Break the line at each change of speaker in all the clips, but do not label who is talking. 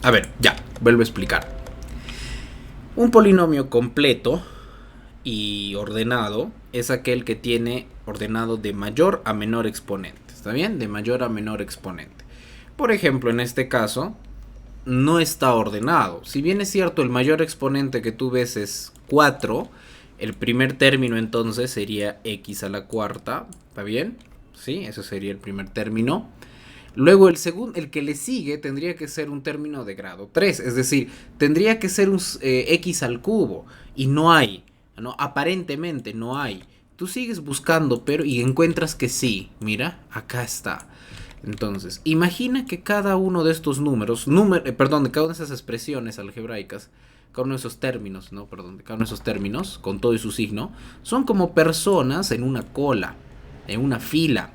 A ver, ya, vuelvo a explicar. Un polinomio completo y ordenado es aquel que tiene ordenado de mayor a menor exponente. ¿Está bien? De mayor a menor exponente. Por ejemplo, en este caso, no está ordenado. Si bien es cierto, el mayor exponente que tú ves es 4, el primer término entonces sería x a la cuarta. ¿Está bien? Sí, eso sería el primer término. Luego el que le sigue tendría que ser un término de grado 3, es decir, tendría que ser un x al cubo y no hay, ¿no? Aparentemente no hay. Tú sigues buscando, pero y encuentras que sí, mira, acá está. Entonces, imagina que cada uno de estos perdón, de cada una de esas expresiones algebraicas, cada uno de esos términos, no, perdón, de cada uno de esos términos, con todo y su signo, son como personas en una cola, en una fila.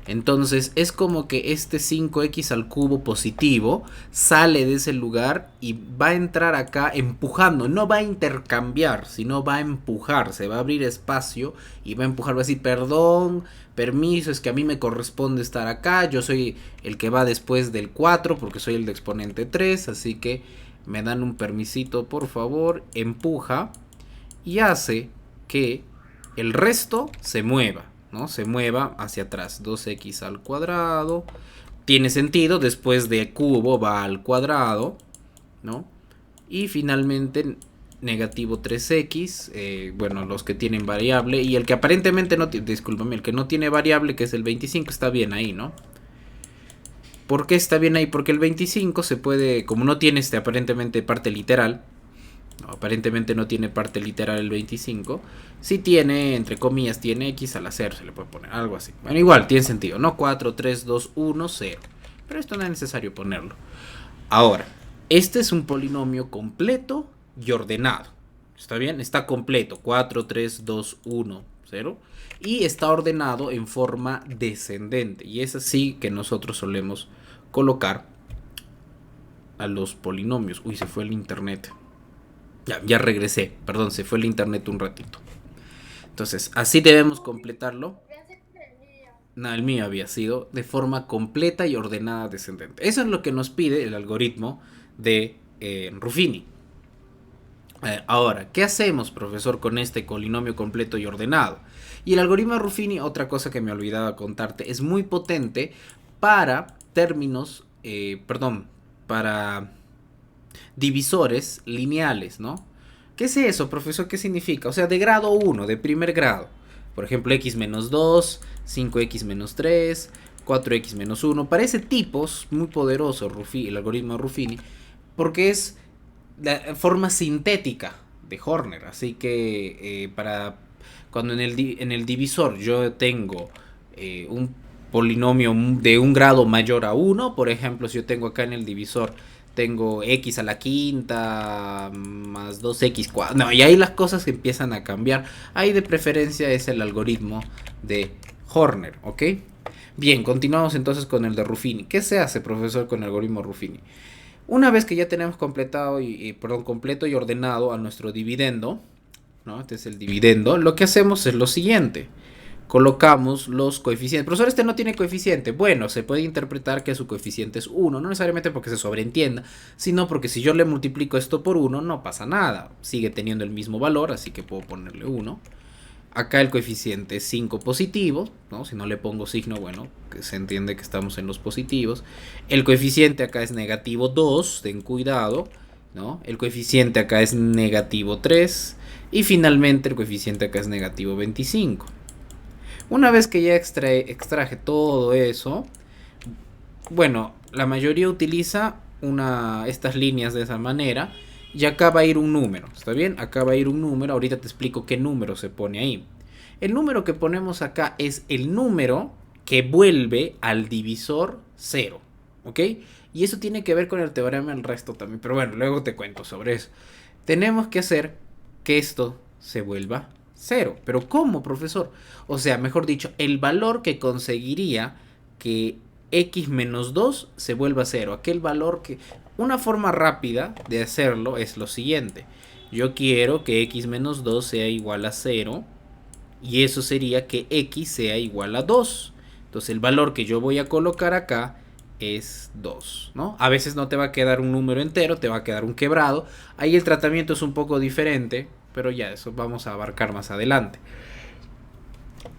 Entonces es como que este 5x al cubo positivo sale de ese lugar y va a entrar acá empujando. No va a intercambiar, sino va a empujar. Se va a abrir espacio y va a empujar. Va a decir, perdón, permiso, es que a mí me corresponde estar acá. Yo soy el que va después del 4 porque soy el de exponente 3. Así que me dan un permisito, por favor. Empuja y hace que el resto se mueva, ¿no? Se mueva hacia atrás. 2x al cuadrado. Tiene sentido, después de cubo va al cuadrado, ¿no? Y finalmente negativo 3x, bueno, los que tienen variable. Y el que aparentemente no tiene, discúlpame, el que no tiene variable, que es el 25, está bien ahí, ¿no? ¿Por qué está bien ahí? Porque el 25 se puede, como no tiene aparentemente parte literal, aparentemente no tiene parte literal el 25. Si tiene, entre comillas, tiene x al hacer, se le puede poner algo así. Bueno, igual, tiene sentido, ¿no? 4, 3, 2, 1, 0. Pero esto no es necesario ponerlo. Ahora, este es un polinomio completo y ordenado. ¿Está bien? Está completo. 4, 3, 2, 1, 0. Y está ordenado en forma descendente. Y es así que nosotros solemos colocar a los polinomios. Uy, se fue el internet. Ya regresé, perdón, se fue el internet un ratito. Entonces, así debemos completarlo. No, el mío había sido de forma completa y ordenada descendente. Eso es lo que nos pide el algoritmo de Ruffini. Ahora, ¿qué hacemos, profesor, con este polinomio completo y ordenado? Y el algoritmo de Ruffini, otra cosa que me olvidaba contarte, es muy potente para términos, para divisores lineales, ¿no? ¿Qué es eso, profesor? ¿Qué significa? O sea, de grado 1, de primer grado. Por ejemplo, x menos 2, 5x menos 3, 4x menos 1. Parece tipos muy poderoso el algoritmo de Ruffini, porque es la forma sintética de Horner. Así que para cuando en el divisor yo tengo un polinomio de un grado mayor a 1, por ejemplo, si yo tengo acá en el divisor tengo x a la quinta más 2x cuadrado. No, y ahí las cosas empiezan a cambiar. Ahí de preferencia es el algoritmo de Horner, ¿ok? Bien, continuamos entonces con el de Ruffini. ¿Qué se hace, profesor, con el algoritmo Ruffini? Una vez que ya tenemos completo y ordenado a nuestro dividendo, ¿no? Este es el dividendo, lo que hacemos es lo siguiente. Colocamos los coeficientes. Profesor, este no tiene coeficiente. Bueno, se puede interpretar que su coeficiente es 1, no necesariamente porque se sobreentienda, sino porque si yo le multiplico esto por 1, no pasa nada. Sigue teniendo el mismo valor, así que puedo ponerle 1. Acá el coeficiente es 5 positivo, ¿no? Si no le pongo signo, bueno, que se entiende que estamos en los positivos. El coeficiente acá es negativo 2, ten cuidado, ¿no? El coeficiente acá es negativo 3. Y finalmente el coeficiente acá es negativo 25. Una vez que ya extraje todo eso, bueno, la mayoría utiliza estas líneas de esa manera y acá va a ir un número, ¿está bien? Acá va a ir un número, ahorita te explico qué número se pone ahí. El número que ponemos acá es el número que vuelve al divisor 0, ¿ok? Y eso tiene que ver con el teorema del resto también, pero bueno, luego te cuento sobre eso. Tenemos que hacer que esto se vuelva 0. ¿Pero cómo, profesor? O sea, mejor dicho, el valor que conseguiría que x menos 2 se vuelva 0. Aquel valor que... Una forma rápida de hacerlo es lo siguiente. Yo quiero que x menos 2 sea igual a 0. Y eso sería que x sea igual a 2. Entonces el valor que yo voy a colocar acá es 2, ¿no? A veces no te va a quedar un número entero, te va a quedar un quebrado. Ahí el tratamiento es un poco diferente, pero ya eso vamos a abarcar más adelante.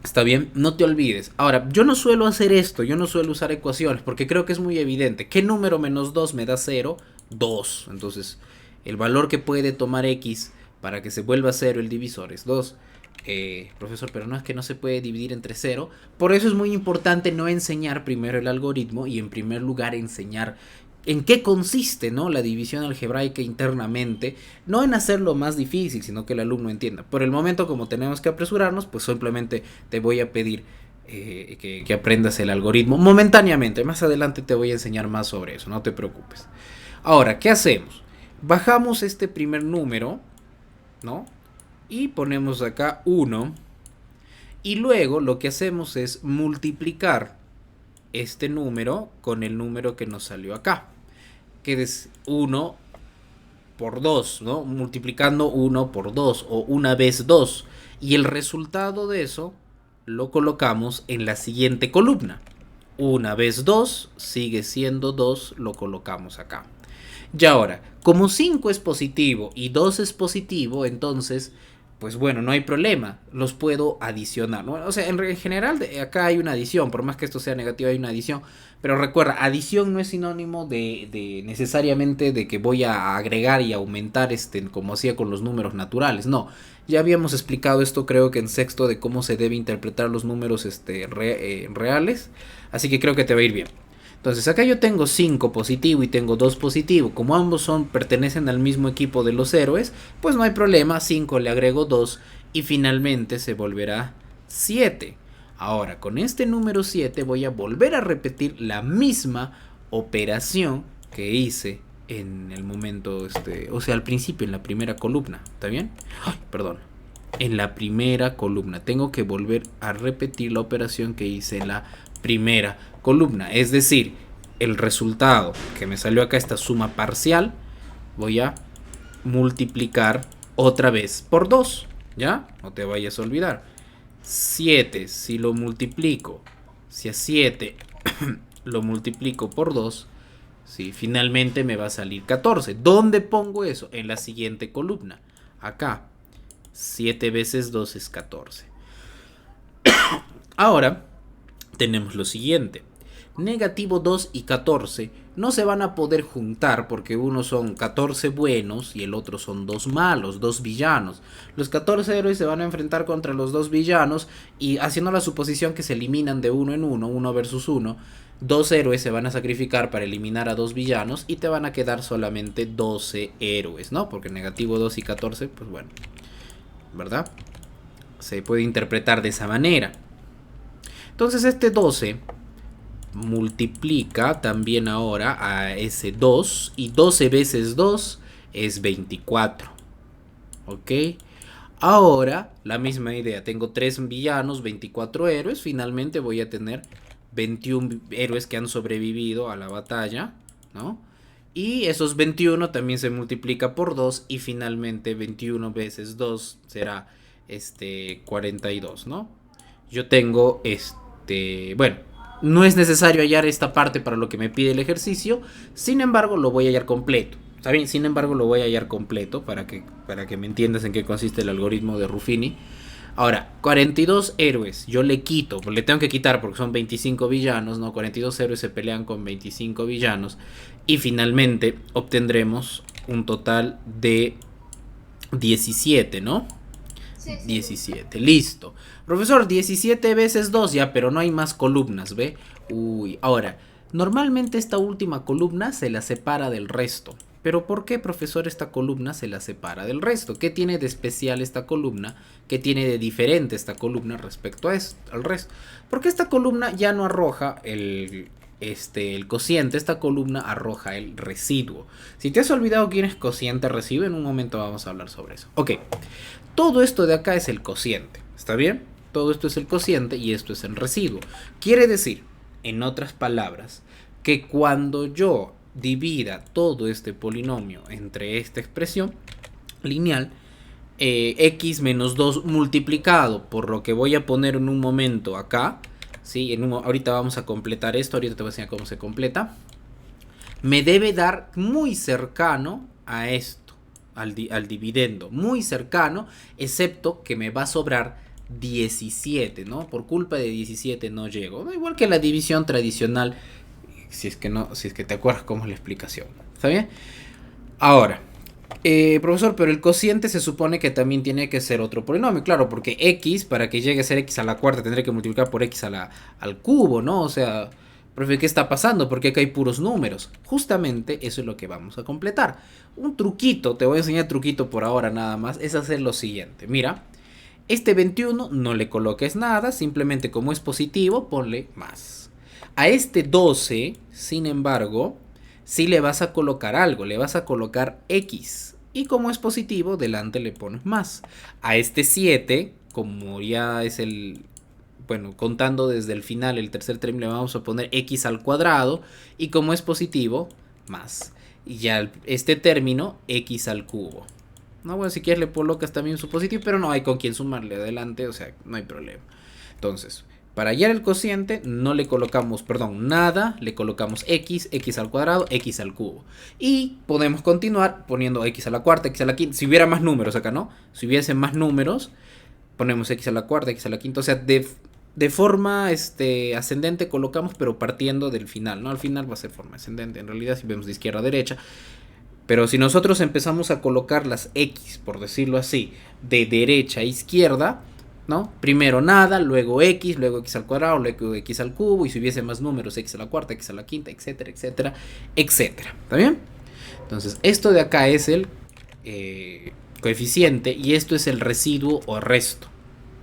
Está bien, no te olvides. Ahora, yo no suelo hacer esto, yo no suelo usar ecuaciones porque creo que es muy evidente. ¿Qué número menos 2 me da 0? 2. Entonces, el valor que puede tomar x para que se vuelva 0 el divisor es 2. Profesor, pero no es que no se puede dividir entre 0. Por eso es muy importante no enseñar primero el algoritmo y en primer lugar enseñar en qué consiste, ¿no?, la división algebraica internamente, no en hacerlo más difícil, sino que el alumno entienda. Por el momento, como tenemos que apresurarnos, pues simplemente te voy a pedir que aprendas el algoritmo momentáneamente. Más adelante te voy a enseñar más sobre eso, no te preocupes. Ahora, ¿qué hacemos? Bajamos este primer número, ¿no? Y ponemos acá 1. Y luego lo que hacemos es multiplicar este número con el número que nos salió acá, que es 1 por 2, ¿no? Multiplicando 1 por 2 o una vez 2. Y el resultado de eso lo colocamos en la siguiente columna. Una vez 2 sigue siendo 2, lo colocamos acá. Y ahora, como 5 es positivo y 2 es positivo, entonces, pues bueno, no hay problema, los puedo adicionar, ¿no? O sea, en general acá hay una adición, por más que esto sea negativo hay una adición, pero recuerda, adición no es sinónimo de necesariamente de que voy a agregar y aumentar como hacía con los números naturales, no. Ya habíamos explicado esto creo que en sexto de cómo se debe interpretar los números reales, así que creo que te va a ir bien. Entonces acá yo tengo 5 positivo y tengo 2 positivo. Como ambos pertenecen al mismo equipo de los héroes, pues no hay problema. 5 le agrego 2 y finalmente se volverá 7. Ahora con este número 7 voy a volver a repetir la misma operación que hice en el momento, o sea, al principio, en la primera columna. ¿Está bien? Ay, perdón. En la primera columna. Tengo que volver a repetir la operación que hice en la primera columna, es decir, el resultado que me salió acá, esta suma parcial, voy a multiplicar otra vez por 2, ¿ya? No te vayas a olvidar. 7, si lo multiplico, si a 7 lo multiplico por 2, sí, finalmente me va a salir 14. ¿Dónde pongo eso? En la siguiente columna, acá. 7 veces 2 es 14. Ahora tenemos lo siguiente. Negativo 2 y 14 no se van a poder juntar porque uno son 14 buenos y el otro son 2 malos, 2 villanos. Los 14 héroes se van a enfrentar contra los 2 villanos y haciendo la suposición que se eliminan de uno en uno, 1 versus 1, 2 héroes se van a sacrificar para eliminar a 2 villanos y te van a quedar solamente 12 héroes, ¿no? Porque negativo 2 y 14, pues bueno, ¿verdad? Se puede interpretar de esa manera. Entonces este 12 multiplica también ahora a ese 2 y 12 veces 2 es 24. ¿Ok? Ahora la misma idea, tengo 3 villanos, 24 héroes, finalmente voy a tener 21 héroes que han sobrevivido a la batalla, ¿no? Y esos 21 también se multiplica por 2 y finalmente 21 veces 2 será 42, ¿no? Yo tengo bueno, no es necesario hallar esta parte para lo que me pide el ejercicio, sin embargo lo voy a hallar completo. ¿Está bien? Sin embargo lo voy a hallar completo para que me entiendas en qué consiste el algoritmo de Ruffini. Ahora, 42 héroes, yo le quito, le tengo que quitar porque son 25 villanos, ¿no? 42 héroes se pelean con 25 villanos y finalmente obtendremos un total de 17, ¿no? Sí. 17, listo. Profesor, 17 veces 2 ya, pero no hay más columnas, ¿ve? Uy, ahora, normalmente esta última columna se la separa del resto. Pero ¿por qué, profesor, esta columna se la separa del resto? ¿Qué tiene de especial esta columna? ¿Qué tiene de diferente esta columna respecto al resto? Porque esta columna ya no arroja el cociente, esta columna arroja el residuo. Si te has olvidado quién es cociente residuo, en un momento vamos a hablar sobre eso. Ok, todo esto de acá es el cociente, ¿está bien? Todo esto es el cociente y esto es el residuo. Quiere decir, en otras palabras, que cuando yo divida todo este polinomio entre esta expresión lineal, x menos 2 multiplicado por lo que voy a poner en un momento acá, ¿sí? Ahorita vamos a completar esto, ahorita te voy a enseñar cómo se completa. Me debe dar muy cercano a esto, al dividendo, muy cercano, excepto que me va a sobrar 17, ¿no? Por culpa de 17 no llego. Igual que la división tradicional, si es que te acuerdas cómo es la explicación. ¿Está bien? Ahora, profesor, pero el cociente se supone que también tiene que ser otro polinomio, claro, porque x, para que llegue a ser x a la cuarta, tendré que multiplicar por x al cubo, ¿no? O sea, profe, ¿qué está pasando? Porque acá hay puros números. Justamente eso es lo que vamos a completar. Un truquito, te voy a enseñar truquito por ahora nada más, es hacer lo siguiente. Mira, este 21 no le coloques nada, simplemente como es positivo, ponle más. A este 12, sin embargo, sí le vas a colocar algo, le vas a colocar x. Y como es positivo, delante le pones más. A este 7, como ya es bueno, contando desde el final, el tercer término, le vamos a poner x al cuadrado. Y como es positivo, más. Y ya este término, x al cubo. No, bueno, si quieres le colocas también su positivo, pero no hay con quién sumarle adelante, o sea, no hay problema. Entonces, para hallar el cociente no le colocamos, perdón, nada, le colocamos x, x al cuadrado, x al cubo. Y podemos continuar poniendo x a la cuarta, x a la quinta, si hubiera más números acá, ¿no? Si hubiesen más números, ponemos x a la cuarta, x a la quinta, o sea, de forma ascendente colocamos, pero partiendo del final, ¿no? Al final va a ser forma ascendente, en realidad si vemos de izquierda a derecha. Pero si nosotros empezamos a colocar las x, por decirlo así, de derecha a izquierda, ¿no? Primero nada, luego x al cuadrado, luego x al cubo, y si hubiese más números, x a la cuarta, x a la quinta, etcétera, etcétera, etcétera. ¿Está bien? Entonces, esto de acá es el coeficiente y esto es el residuo o resto.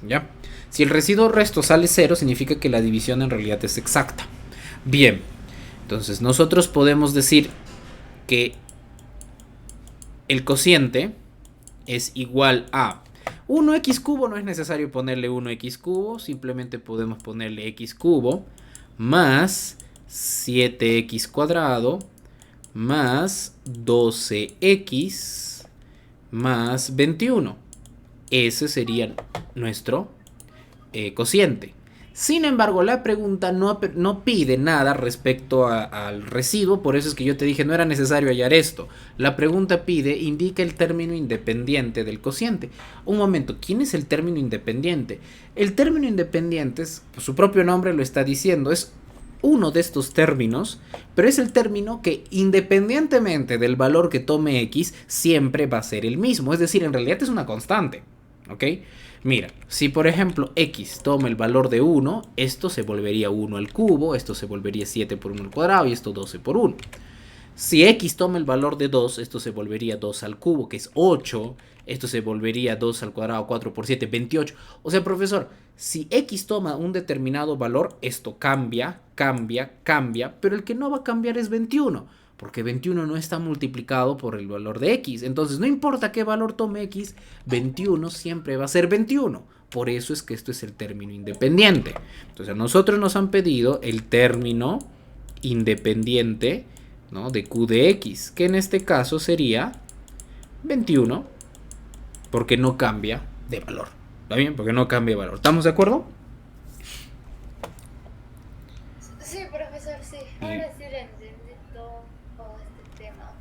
¿Ya? Si el residuo o resto sale 0, significa que la división en realidad es exacta. Bien, entonces nosotros podemos decir que el cociente es igual a 1x cubo, no es necesario ponerle 1x cubo, simplemente podemos ponerle x cubo más 7x cuadrado más 12x más 21. Ese sería nuestro cociente. Sin embargo, la pregunta no pide nada respecto al residuo, por eso es que yo te dije no era necesario hallar esto. La pregunta indica el término independiente del cociente. Un momento, ¿quién es el término independiente? El término independiente, pues, su propio nombre lo está diciendo, es uno de estos términos, pero es el término que independientemente del valor que tome x, siempre va a ser el mismo, es decir, en realidad es una constante, ¿ok? Mira, si por ejemplo x toma el valor de 1, esto se volvería 1 al cubo, esto se volvería 7 por 1 al cuadrado y esto 12 por 1. Si x toma el valor de 2, esto se volvería 2 al cubo, que es 8. Esto se volvería 2 al cuadrado, 4 por 7, 28. O sea, profesor, si x toma un determinado valor, esto cambia, pero el que no va a cambiar es 21. Porque 21 no está multiplicado por el valor de x. Entonces, no importa qué valor tome x, 21 siempre va a ser 21. Por eso es que esto es el término independiente. Entonces, a nosotros nos han pedido el término independiente, ¿no?, de q de x, que en este caso sería 21, porque no cambia de valor. ¿Está bien? Porque no cambia de valor. ¿Estamos de acuerdo?
Sí, profesor, sí. Ahora sí le entendí todo este tema.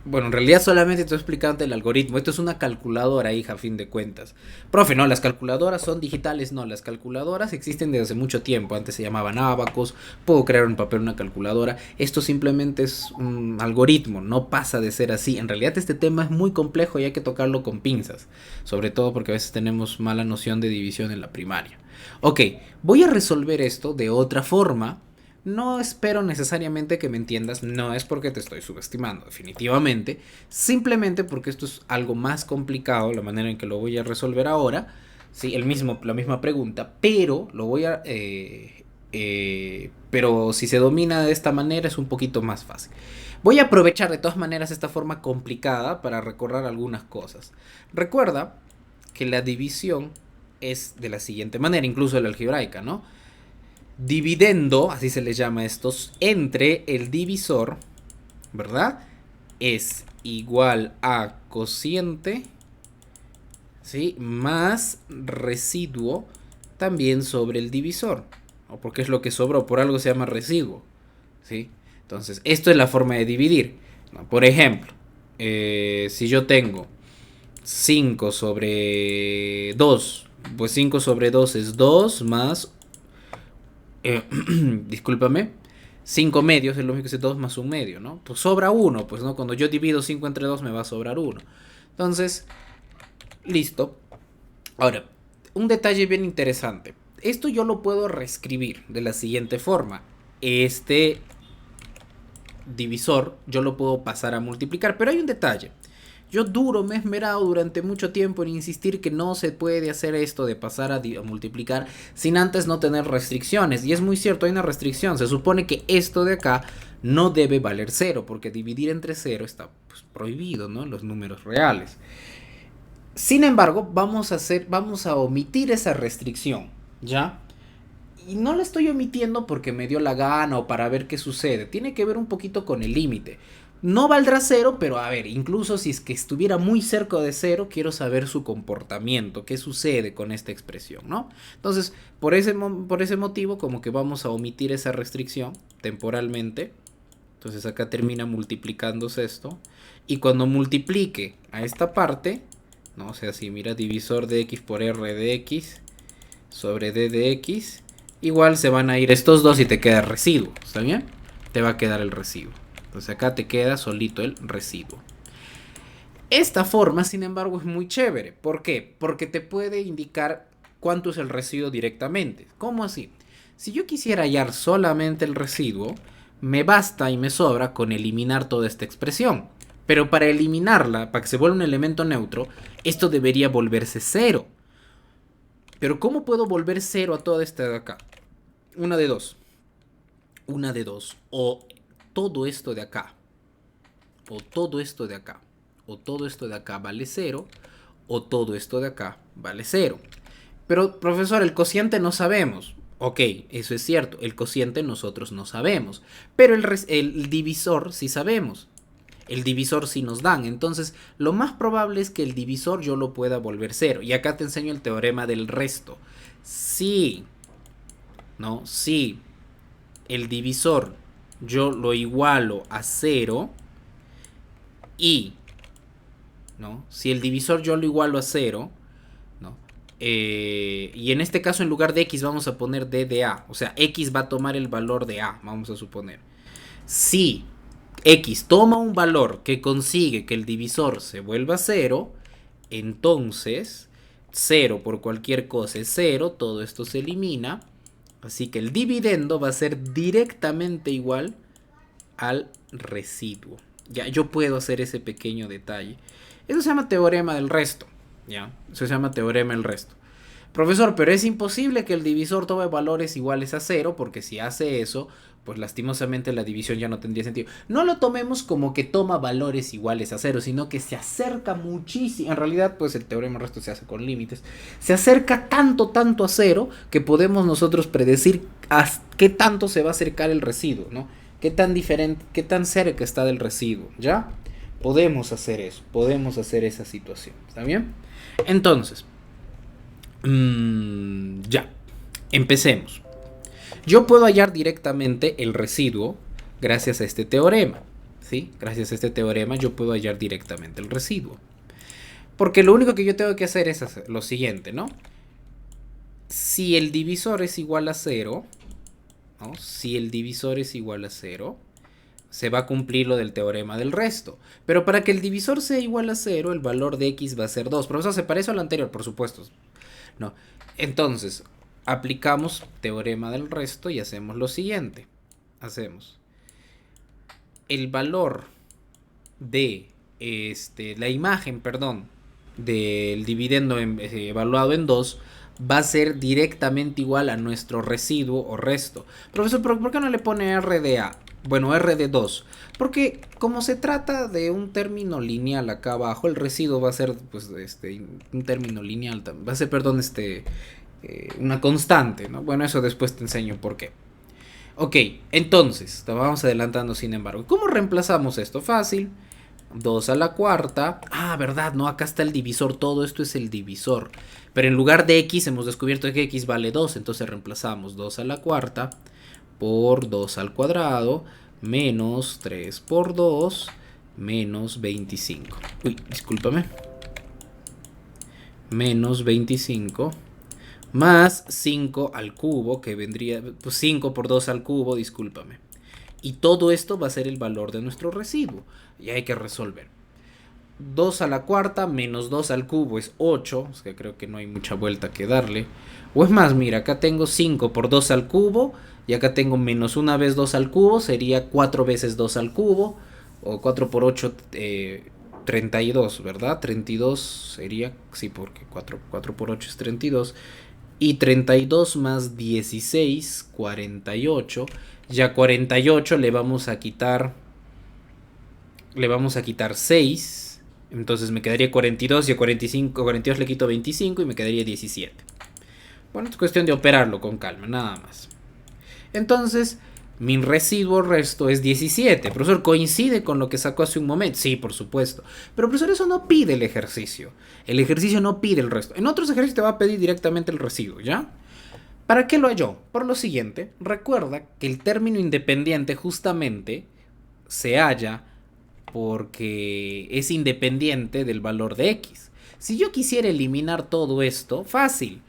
Bueno, en realidad solamente estoy explicando el algoritmo. Esto es una calculadora, hija, a fin de cuentas. Profe, no, las calculadoras son digitales. No, las calculadoras existen desde hace mucho tiempo. Antes se llamaban abacos. Puedo crear en papel una calculadora. Esto simplemente es un algoritmo. No pasa de ser así. En realidad este tema es muy complejo y hay que tocarlo con pinzas. Sobre todo porque a veces tenemos mala noción de división en la primaria. Ok, voy a resolver esto de otra forma. No espero necesariamente que me entiendas, no es porque te estoy subestimando, definitivamente, simplemente porque esto es algo más complicado, la manera en que lo voy a resolver ahora, sí, la misma pregunta, pero lo voy a, pero si se domina de esta manera es un poquito más fácil. Voy a aprovechar de todas maneras esta forma complicada para recordar algunas cosas. Recuerda que la división es de la siguiente manera, incluso la algebraica, ¿no? Dividendo, así se les llama a estos, entre el divisor, ¿verdad? Es igual a cociente, ¿sí?, más residuo también sobre el divisor, o porque es lo que sobró, por algo se llama residuo, ¿sí? Entonces, esto es la forma de dividir, ¿no? Por ejemplo, si yo tengo 5 sobre 2, pues 5 sobre 2 es 2 más, discúlpame, 5 medios es lo mismo que 2 más un medio, ¿no? Pues sobra 1, pues no, cuando yo divido 5 entre 2 me va a sobrar 1. Entonces, listo. Ahora, un detalle bien interesante. Esto yo lo puedo reescribir de la siguiente forma. Este divisor yo lo puedo pasar a multiplicar, pero hay un detalle. Yo me he esmerado durante mucho tiempo en insistir que no se puede hacer esto de pasar a multiplicar sin antes no tener restricciones. Y es muy cierto, hay una restricción. Se supone que esto de acá no debe valer 0, porque dividir entre 0 está pues, prohibido, ¿no? Los números reales. Sin embargo, vamos a omitir esa restricción, ¿ya? Y no la estoy omitiendo porque me dio la gana o para ver qué sucede. Tiene que ver un poquito con el límite. No valdrá 0, pero a ver, incluso si es que estuviera muy cerca de 0, quiero saber su comportamiento, qué sucede con esta expresión, ¿no? Entonces, por ese motivo, como que vamos a omitir esa restricción temporalmente. Entonces acá termina multiplicándose esto. Y cuando multiplique a esta parte, ¿no? O sea, si mira divisor de x por r de x sobre d de x, igual se van a ir estos dos y te queda el residuo, ¿está bien? Te va a quedar el residuo. Entonces acá te queda solito el residuo. Esta forma, sin embargo, es muy chévere. ¿Por qué? Porque te puede indicar cuánto es el residuo directamente. ¿Cómo así? Si yo quisiera hallar solamente el residuo, me basta y me sobra con eliminar toda esta expresión. Pero para eliminarla, para que se vuelva un elemento neutro, esto debería volverse 0. Pero ¿cómo puedo volver 0 a toda esta de acá? Una de dos. O todo esto de acá. O todo esto de acá. O todo esto de acá vale 0. O todo esto de acá vale 0. Pero, profesor, el cociente no sabemos. Ok, eso es cierto. El cociente nosotros no sabemos. Pero el divisor sí sabemos. El divisor sí nos dan. Entonces, lo más probable es que el divisor yo lo pueda volver 0. Y acá te enseño el teorema del resto. Sí. No, sí. El divisor yo lo igualo a 0. Y, ¿no? Si el divisor yo lo igualo a 0, ¿no? Y en este caso en lugar de x vamos a poner d de a. O sea, x va a tomar el valor de a, vamos a suponer. Si x toma un valor que consigue que el divisor se vuelva 0, entonces 0 por cualquier cosa es 0, todo esto se elimina. Así que el dividendo va a ser directamente igual al residuo. Ya, yo puedo hacer ese pequeño detalle. Eso se llama teorema del resto. ¿Ya? Eso se llama teorema del resto. Profesor, pero es imposible que el divisor tome valores iguales a 0, porque si hace eso, pues lastimosamente la división ya no tendría sentido. No lo tomemos como que toma valores iguales a 0, sino que se acerca muchísimo. En realidad, pues el teorema del resto se hace con límites. Se acerca tanto a 0 que podemos nosotros predecir a qué tanto se va a acercar el residuo, ¿no? Qué tan diferente, qué tan cerca está del residuo, ¿ya? Podemos hacer eso, podemos hacer esa situación, ¿está bien? Entonces, ya, empecemos. Yo puedo hallar directamente el residuo gracias a este teorema, ¿sí? Gracias a este teorema yo puedo hallar directamente el residuo. Porque lo único que yo tengo que hacer es lo siguiente, ¿no? Si el divisor es igual a 0, ¿no? Si el divisor es igual a 0, se va a cumplir lo del teorema del resto. Pero para que el divisor sea igual a 0, el valor de x va a ser 2. Profesor, ¿se parece a lo anterior? Por supuesto. No. Entonces, aplicamos teorema del resto y hacemos lo siguiente. Hacemos el valor de la imagen, del dividendo evaluado en 2 va a ser directamente igual a nuestro residuo o resto. Profesor, ¿por qué no le pone R de A? Bueno, R de 2. Porque como se trata de un término lineal acá abajo, el residuo va a ser pues un término lineal, va a ser, una constante, ¿no? Bueno, eso después te enseño por qué. Ok, entonces, vamos adelantando sin embargo. ¿Cómo reemplazamos esto? Fácil. 2 a la cuarta. Ah, verdad, no, acá está el divisor. Todo esto es el divisor. Pero en lugar de x hemos descubierto que x vale 2. Entonces reemplazamos 2 a la cuarta por 2 al cuadrado menos 3 por 2 menos 25. Uy, discúlpame. Menos 25 más 5 al cubo, que vendría, pues 5 por 2 al cubo, discúlpame. Y todo esto va a ser el valor de nuestro residuo. Y hay que resolver. 2 a la cuarta menos 2 al cubo es 8. Es que creo que no hay mucha vuelta que darle. O es más, mira, acá tengo 5 por 2 al cubo. Y acá tengo menos 1 vez 2 al cubo. Sería 4 veces 2 al cubo. O 4 por 8, 32, ¿verdad? 32 sería, sí, porque 4 por 8 es 32. Y 32 más 16, 48. Ya 48 le vamos a quitar 6. Entonces me quedaría 42 y a 42 le quito 25 y me quedaría 17. Bueno, es cuestión de operarlo con calma, nada más. Entonces, mi residuo resto es 17. Profesor, ¿coincide con lo que sacó hace un momento? Sí, por supuesto. Pero profesor, eso no pide el ejercicio. El ejercicio no pide el resto. En otros ejercicios te va a pedir directamente el residuo, ¿ya? ¿Para qué lo halló? Por lo siguiente, recuerda que el término independiente justamente se halla porque es independiente del valor de x. Si yo quisiera eliminar todo esto, fácil.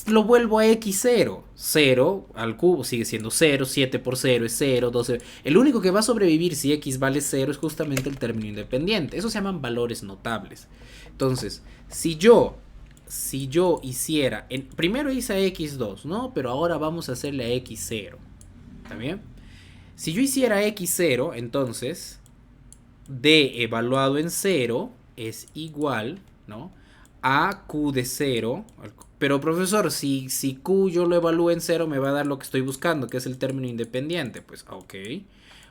Lo vuelvo a x0. 0 al cubo sigue siendo 0. 7 por 0 es 0. 12. El único que va a sobrevivir si x vale 0 es justamente el término independiente. Eso se llaman valores notables. Entonces, si yo hiciera, primero hice a x2, ¿no? Pero ahora vamos a hacerle a x0. ¿Está bien? Si yo hiciera x0, entonces d evaluado en 0 es igual, ¿no?, a q de 0. Pero profesor, si q yo lo evalúo en 0 me va a dar lo que estoy buscando, que es el término independiente. Pues ok,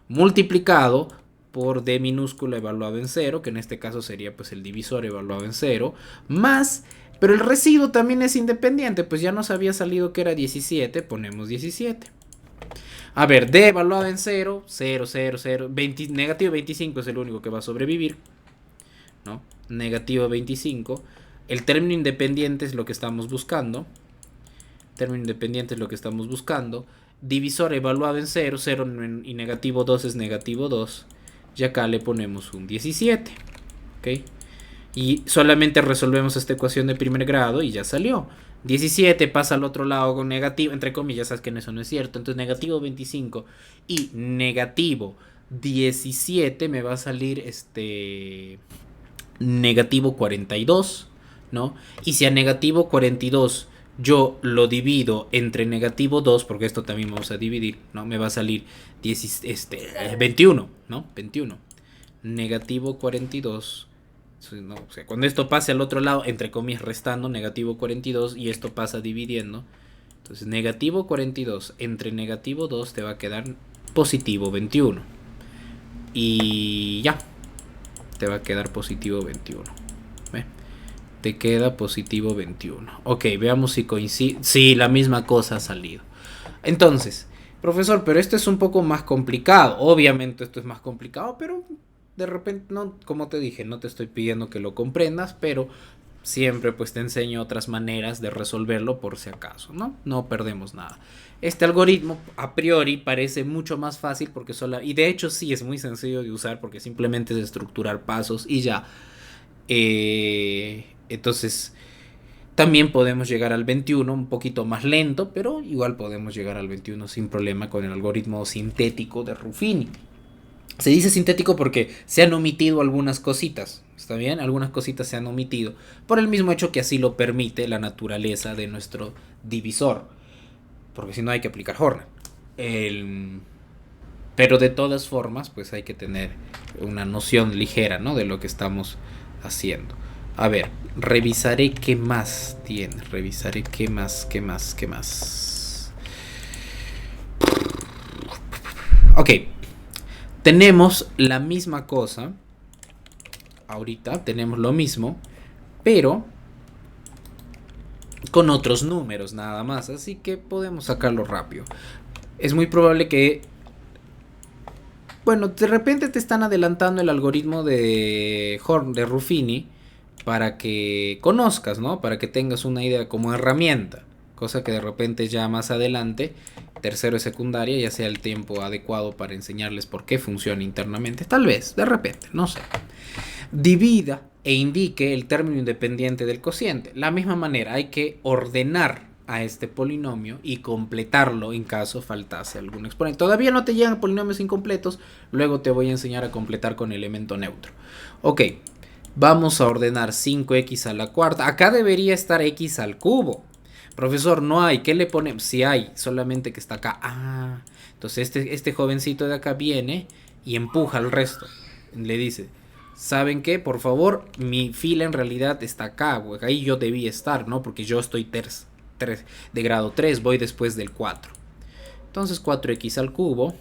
multiplicado por d minúscula evaluado en 0, que en este caso sería pues el divisor evaluado en 0, más, pero el residuo también es independiente, pues ya nos había salido que era 17, ponemos 17. A ver, d evaluado en 0, 0, 0, 0, negativo 25 es el único que va a sobrevivir, ¿no? Negativo 25. El término independiente es lo que estamos buscando. Divisor evaluado en 0, 0 y negativo 2 es negativo 2. Y acá le ponemos un 17. ¿Ok? Y solamente resolvemos esta ecuación de primer grado y ya salió. 17 pasa al otro lado con negativo, entre comillas, sabes que eso no es cierto. Entonces negativo 25 y negativo 17 me va a salir negativo 42, ¿no? Y si a negativo 42 yo lo divido entre negativo 2, porque esto también vamos a dividir, ¿no? Me va a salir 21, ¿no? 21. Negativo 42. No, o sea, cuando esto pase al otro lado, entre comillas, restando negativo 42 y esto pasa dividiendo. Entonces negativo 42 entre negativo 2 te va a quedar positivo 21. Y ya. Te va a quedar positivo 21. ¿Ve? Te queda positivo 21. Ok, veamos si coincide. Sí, la misma cosa ha salido. Entonces, profesor, pero esto es un poco más complicado. Obviamente esto es más complicado, pero de repente, no, como te dije, no te estoy pidiendo que lo comprendas, pero siempre pues te enseño otras maneras de resolverlo por si acaso, ¿no? No perdemos nada. Este algoritmo a priori parece mucho más fácil porque y de hecho sí es muy sencillo de usar porque simplemente es estructurar pasos y ya. Entonces también podemos llegar al 21 un poquito más lento, pero igual podemos llegar al 21 sin problema con el algoritmo sintético de Ruffini. Se dice sintético porque se han omitido algunas cositas, ¿está bien? Algunas cositas se han omitido por el mismo hecho que así lo permite la naturaleza de nuestro divisor, porque si no hay que aplicar Horner. Pero de todas formas, pues hay que tener una noción ligera, ¿no?, de lo que estamos haciendo. A ver, revisaré qué más tiene, qué más. Ok. Tenemos la misma cosa. Ahorita tenemos lo mismo, pero con otros números nada más. Así que podemos sacarlo rápido. Es muy probable que Bueno, de repente te están adelantando el algoritmo de Ruffini para que conozcas, ¿no? Para que tengas una idea como herramienta. Cosa que de repente ya más adelante, tercero de secundaria, ya sea el tiempo adecuado para enseñarles por qué funciona internamente. Tal vez, de repente, no sé. Divida e indique el término independiente del cociente. La misma manera, hay que ordenar a este polinomio y completarlo en caso faltase algún exponente. Todavía no te llegan polinomios incompletos, luego te voy a enseñar a completar con elemento neutro. Ok, vamos a ordenar 5x a la cuarta. Acá debería estar x al cubo. Profesor, no hay. ¿Qué le ponemos? Si hay, solamente que está acá. Ah, entonces este jovencito de acá viene y empuja al resto. Le dice, ¿saben qué? Por favor, mi fila en realidad está acá. Ahí yo debí estar, ¿no? Porque yo estoy de grado 3, voy después del 4. Entonces 4x al cubo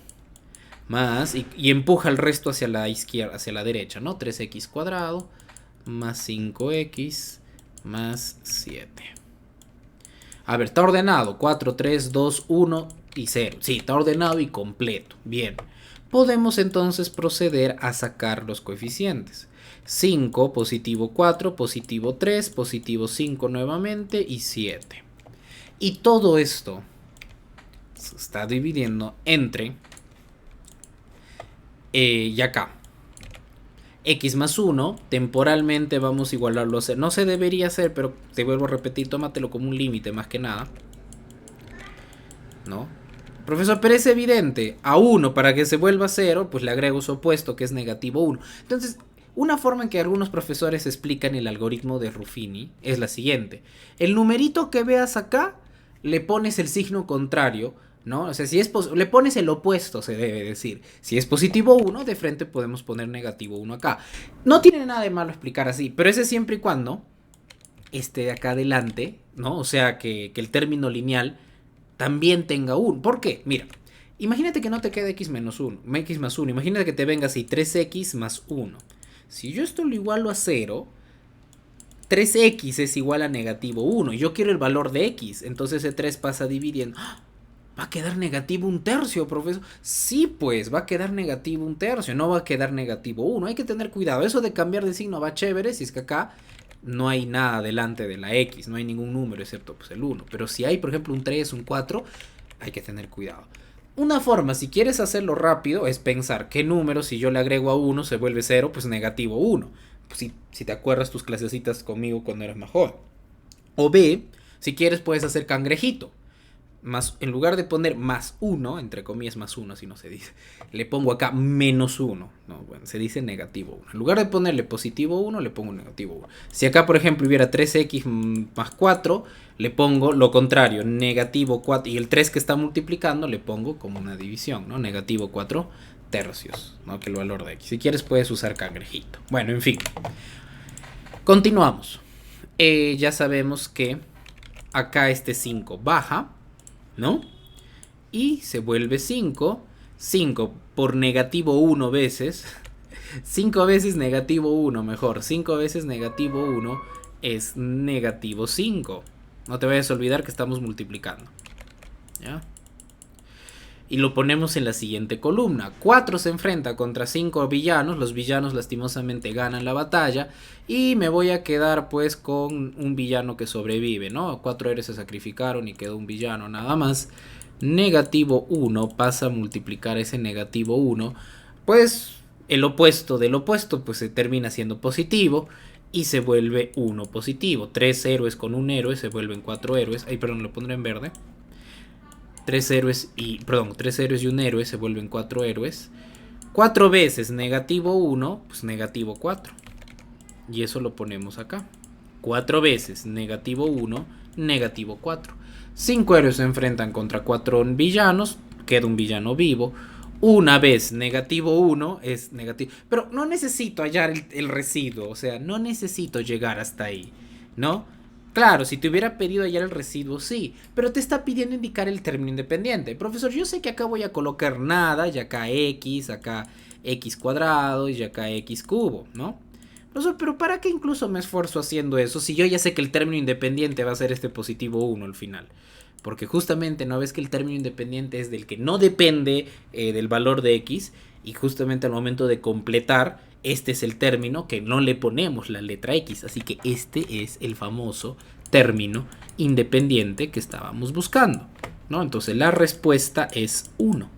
más, y empuja el resto hacia la izquierda, hacia la derecha, ¿no? 3x cuadrado más 5x más 7. A ver, está ordenado. 4, 3, 2, 1 y 0. Sí, está ordenado y completo. Bien. Podemos entonces proceder a sacar los coeficientes. 5, positivo 4, positivo 3, positivo 5 nuevamente y 7. Y todo esto se está dividiendo entre y acá x más 1, temporalmente vamos a igualarlo a 0. No se debería hacer, pero te vuelvo a repetir, tómatelo como un límite más que nada, ¿no? Profesor, pero es evidente, a 1 para que se vuelva 0, pues le agrego su opuesto que es negativo 1. Entonces, una forma en que algunos profesores explican el algoritmo de Ruffini es la siguiente. El numerito que veas acá, le pones el signo contrario, ¿no? O sea, si le pones el opuesto, se debe decir. Si es positivo 1, de frente podemos poner negativo 1 acá. No tiene nada de malo explicar así, pero ese siempre y cuando esté acá adelante, ¿no? O sea, que el término lineal también tenga 1. ¿Por qué? Mira, imagínate que no te queda x menos 1, x más 1. Imagínate que te venga así, 3x más 1. Si yo esto lo igualo a 0, 3x es igual a negativo 1. Yo quiero el valor de x, entonces ese 3 pasa dividiendo. ¡Ah! Va a quedar negativo 1/3, profesor. Sí, pues va a quedar negativo 1/3, no va a quedar negativo 1. Hay que tener cuidado. Eso de cambiar de signo va chévere si es que acá no hay nada delante de la x, no hay ningún número excepto pues el 1. Pero si hay, por ejemplo, un 3, un 4, hay que tener cuidado. Una forma, si quieres hacerlo rápido, es pensar qué número, si yo le agrego a 1, se vuelve 0, pues negativo 1. Pues si te acuerdas tus clasecitas conmigo cuando eras más joven. O B, si quieres puedes hacer cangrejito. Más, en lugar de poner más 1, entre comillas más 1, así no se dice, le pongo acá menos 1, ¿no? Bueno, se dice negativo 1. En lugar de ponerle positivo 1, le pongo negativo 1. Si acá, por ejemplo, hubiera 3x más 4, le pongo lo contrario, negativo 4. Y el 3 que está multiplicando le pongo como una división, ¿no? Negativo 4/3, ¿no? Que el valor de x. Si quieres puedes usar cangrejito. Bueno, en fin. Continuamos. Ya sabemos que acá este 5 baja, ¿no? Y se vuelve 5. 5 por negativo 1 veces. 5 veces negativo 1, mejor. 5 veces negativo 1 es negativo 5. No te vayas a olvidar que estamos multiplicando, ¿ya? Y lo ponemos en la siguiente columna. 4 se enfrenta contra 5 villanos. Los villanos lastimosamente ganan la batalla. Y me voy a quedar pues con un villano que sobrevive, ¿no? 4 héroes se sacrificaron y quedó un villano nada más. Negativo 1 pasa a multiplicar ese negativo 1. Pues el opuesto del opuesto pues se termina siendo positivo. Y se vuelve 1 positivo. 3 héroes con un héroe se vuelven 4 héroes. Ay, perdón, lo pondré en verde. 3 héroes y un héroe se vuelven 4 héroes. 4 veces negativo 1, pues negativo 4. Y eso lo ponemos acá. 4 veces negativo 1, negativo 4. 5 héroes se enfrentan contra 4 villanos, queda un villano vivo. Una vez negativo 1 es negativo. Pero no necesito hallar el residuo, o sea, no necesito llegar hasta ahí, ¿no? Claro, si te hubiera pedido hallar el residuo, sí, pero te está pidiendo indicar el término independiente. Profesor, yo sé que acá voy a colocar nada, y acá x cuadrado, y acá x cubo, ¿no? Profesor, pero ¿para qué incluso me esfuerzo haciendo eso si yo ya sé que el término independiente va a ser este positivo 1 al final? Porque justamente no ves que el término independiente es del que no depende del valor de x, Y justamente al momento de completar, este es el término que no le ponemos la letra X. Así que este es el famoso término independiente que estábamos buscando, ¿no? Entonces la respuesta es 1.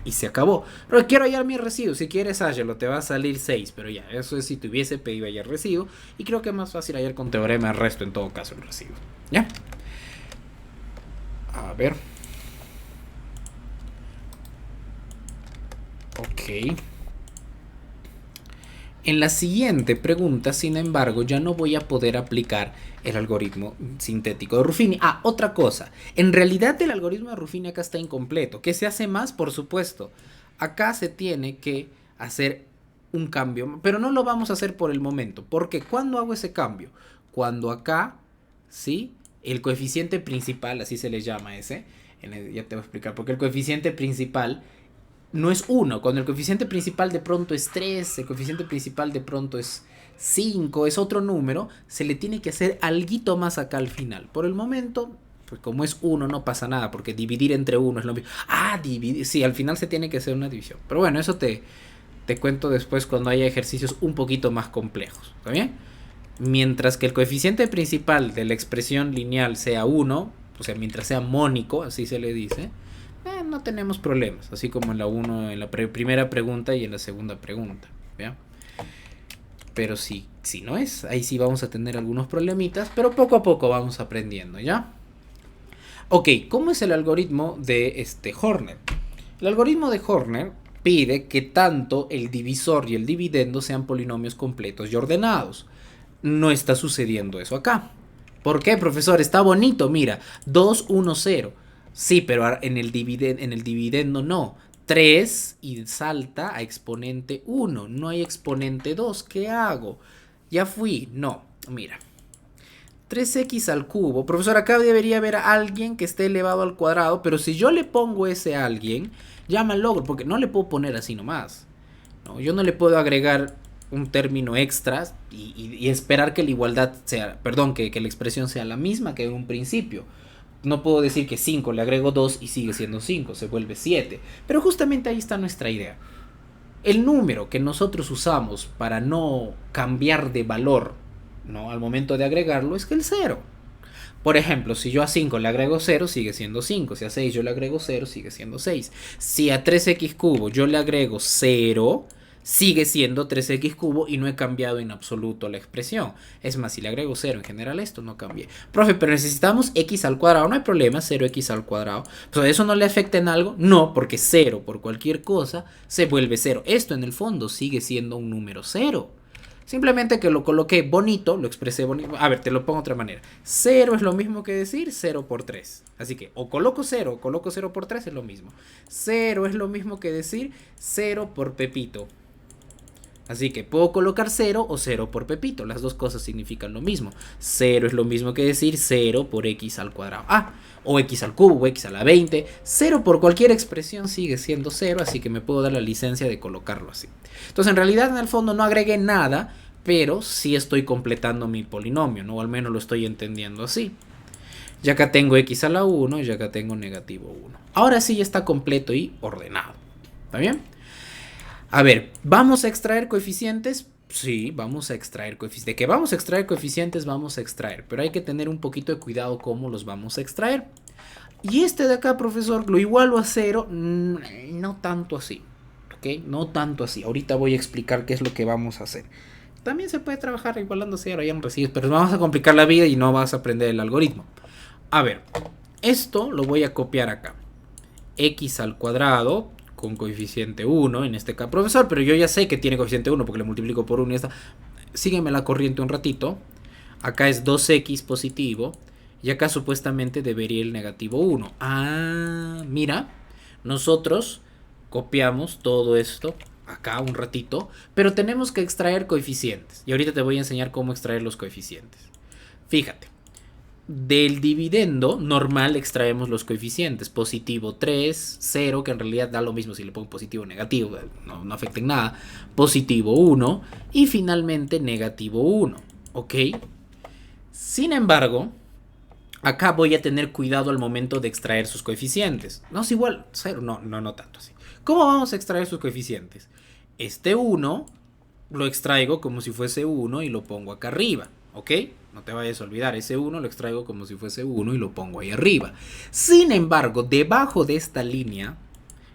Y se acabó. Pero quiero hallar mi residuo. Si quieres, hállalo. Te va a salir 6. Pero ya, eso es si te hubiese pedido hallar residuo. Y creo que es más fácil hallar con teorema de resto en todo caso el residuo. ¿Ya? A ver. Ok. En la siguiente pregunta, sin embargo, ya no voy a poder aplicar el algoritmo sintético de Ruffini. Ah, otra cosa. En realidad el algoritmo de Ruffini acá está incompleto. ¿Qué se hace más? Por supuesto. Acá se tiene que hacer un cambio, pero no lo vamos a hacer por el momento. Porque ¿cuándo hago ese cambio? Cuando acá, ¿sí? El coeficiente principal, así se le llama ese. Ya te voy a explicar. Porque el coeficiente principal no es 1, cuando el coeficiente principal de pronto es 3, el coeficiente principal de pronto es 5, es otro número, se le tiene que hacer alguito más acá al final. Por el momento, pues como es 1 no pasa nada, porque dividir entre 1 es lo mismo. Ah, dividir, sí, al final se tiene que hacer una división. Pero bueno, eso te cuento después cuando haya ejercicios un poquito más complejos, ¿está bien? Mientras que el coeficiente principal de la expresión lineal sea 1, o sea, mientras sea mónico, así se le dice, no tenemos problemas, así como en la primera pregunta y en la segunda pregunta, ¿ya? Pero si no es, ahí sí vamos a tener algunos problemitas, pero poco a poco vamos aprendiendo, ¿ya? Ok, ¿cómo es el algoritmo de Horner? El algoritmo de Horner pide que tanto el divisor y el dividendo sean polinomios completos y ordenados. No está sucediendo eso acá. ¿Por qué, profesor? Está bonito, mira, 2, 1, 0. Sí, pero en el dividendo no. 3 y salta a exponente 1. No hay exponente 2. ¿Qué hago? Ya fui. No, mira. 3x al cubo. Profesor, acá debería haber alguien que esté elevado al cuadrado. Pero si yo le pongo ese alguien, ya me logro. Porque no le puedo poner así nomás. No, yo no le puedo agregar un término extra y esperar que la igualdad sea, perdón, que la expresión sea la misma que en un principio. No puedo decir que 5 le agrego 2 y sigue siendo 5, se vuelve 7. Pero justamente ahí está nuestra idea. El número que nosotros usamos para no cambiar de valor, ¿no?, al momento de agregarlo es que el 0. Por ejemplo, si yo a 5 le agrego 0, sigue siendo 5. Si a 6 yo le agrego 0, sigue siendo 6. Si a 3x cubo yo le agrego 0, sigue siendo 3x cubo y no he cambiado en absoluto la expresión. Es más, si le agrego 0 en general esto no cambia. Profe, pero necesitamos x al cuadrado. No hay problema, 0x al cuadrado. Pues ¿eso no le afecta en algo? No, porque 0 por cualquier cosa se vuelve 0. Esto en el fondo sigue siendo un número 0. Simplemente que lo coloqué bonito, lo expresé bonito. A ver, te lo pongo de otra manera. 0 es lo mismo que decir 0 por 3. Así que o coloco 0 o coloco 0 por 3 es lo mismo. 0 es lo mismo que decir 0 por Pepito. Así que puedo colocar 0 o 0 por Pepito. Las dos cosas significan lo mismo. 0 es lo mismo que decir 0 por x al cuadrado. O x al cubo, o x a la 20. 0 por cualquier expresión sigue siendo 0, así que me puedo dar la licencia de colocarlo así. Entonces en realidad en el fondo no agregué nada, pero sí estoy completando mi polinomio, ¿no? O al menos lo estoy entendiendo así. Ya acá tengo x a la 1 y ya acá tengo negativo 1. Ahora sí ya está completo y ordenado. ¿Está bien? A ver, ¿vamos a extraer coeficientes? Sí, vamos a extraer coeficientes. ¿De qué vamos a extraer coeficientes? Vamos a extraer, pero hay que tener un poquito de cuidado cómo los vamos a extraer. Y este de acá, profesor, lo igualo a 0, no tanto así, ¿ok? No tanto así. Ahorita voy a explicar qué es lo que vamos a hacer. También se puede trabajar igualando 0 allá en residuos, pero vamos a complicar la vida y no vas a aprender el algoritmo. A ver, esto lo voy a copiar acá. X al cuadrado con coeficiente 1, en este caso, profesor, pero yo ya sé que tiene coeficiente 1 porque le multiplico por 1 y está. Sígueme la corriente un ratito. Acá es 2x positivo y acá supuestamente debería ir el negativo 1. Ah, mira, nosotros copiamos todo esto acá un ratito, pero tenemos que extraer coeficientes. Y ahorita te voy a enseñar cómo extraer los coeficientes. Fíjate. Del dividendo normal extraemos los coeficientes. Positivo 3, 0, que en realidad da lo mismo si le pongo positivo o negativo, no afecta en nada. Positivo 1 y finalmente negativo 1. ¿Ok? Sin embargo, acá voy a tener cuidado al momento de extraer sus coeficientes. No es igual, 0, no tanto así. ¿Cómo vamos a extraer sus coeficientes? Este 1 lo extraigo como si fuese 1 y lo pongo acá arriba, ¿ok? No te vayas a olvidar, ese 1 lo extraigo como si fuese 1 y lo pongo ahí arriba. Sin embargo, debajo de esta línea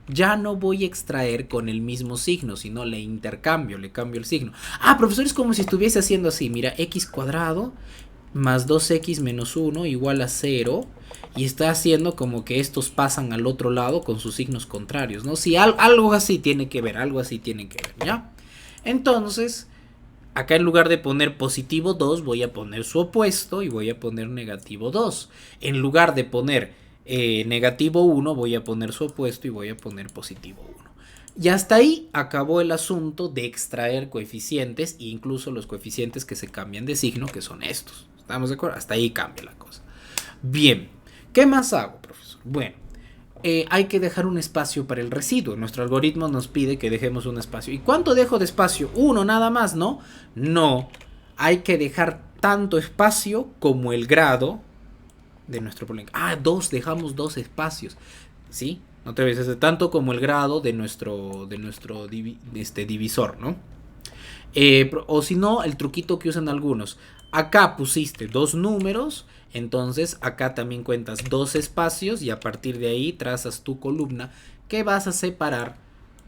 ya no voy a extraer con el mismo signo, sino le intercambio, le cambio el signo. Ah, profesor, es como si estuviese haciendo así, mira, x cuadrado más 2x menos 1 igual a 0. Y está haciendo como que estos pasan al otro lado con sus signos contrarios, ¿no? Si algo así tiene que ver, algo así tiene que ver, ¿ya? Entonces, acá en lugar de poner positivo 2, voy a poner su opuesto y voy a poner negativo 2. En lugar de poner negativo 1, voy a poner su opuesto y voy a poner positivo 1. Y hasta ahí acabó el asunto de extraer coeficientes, e incluso los coeficientes que se cambian de signo, que son estos. ¿Estamos de acuerdo? Hasta ahí cambia la cosa. Bien, ¿qué más hago, profesor? Bueno, hay que dejar un espacio para el residuo. Nuestro algoritmo nos pide que dejemos un espacio. ¿Y cuánto dejo de espacio? 1 nada más, ¿no? No, hay que dejar tanto espacio como el grado de nuestro problema. Ah, 2, dejamos 2 espacios. ¿Sí? No te ves, es tanto como el grado de nuestro divisor, ¿no? O si no, el truquito que usan algunos. Acá pusiste 2 números, entonces acá también cuentas 2 espacios y a partir de ahí trazas tu columna que vas a separar,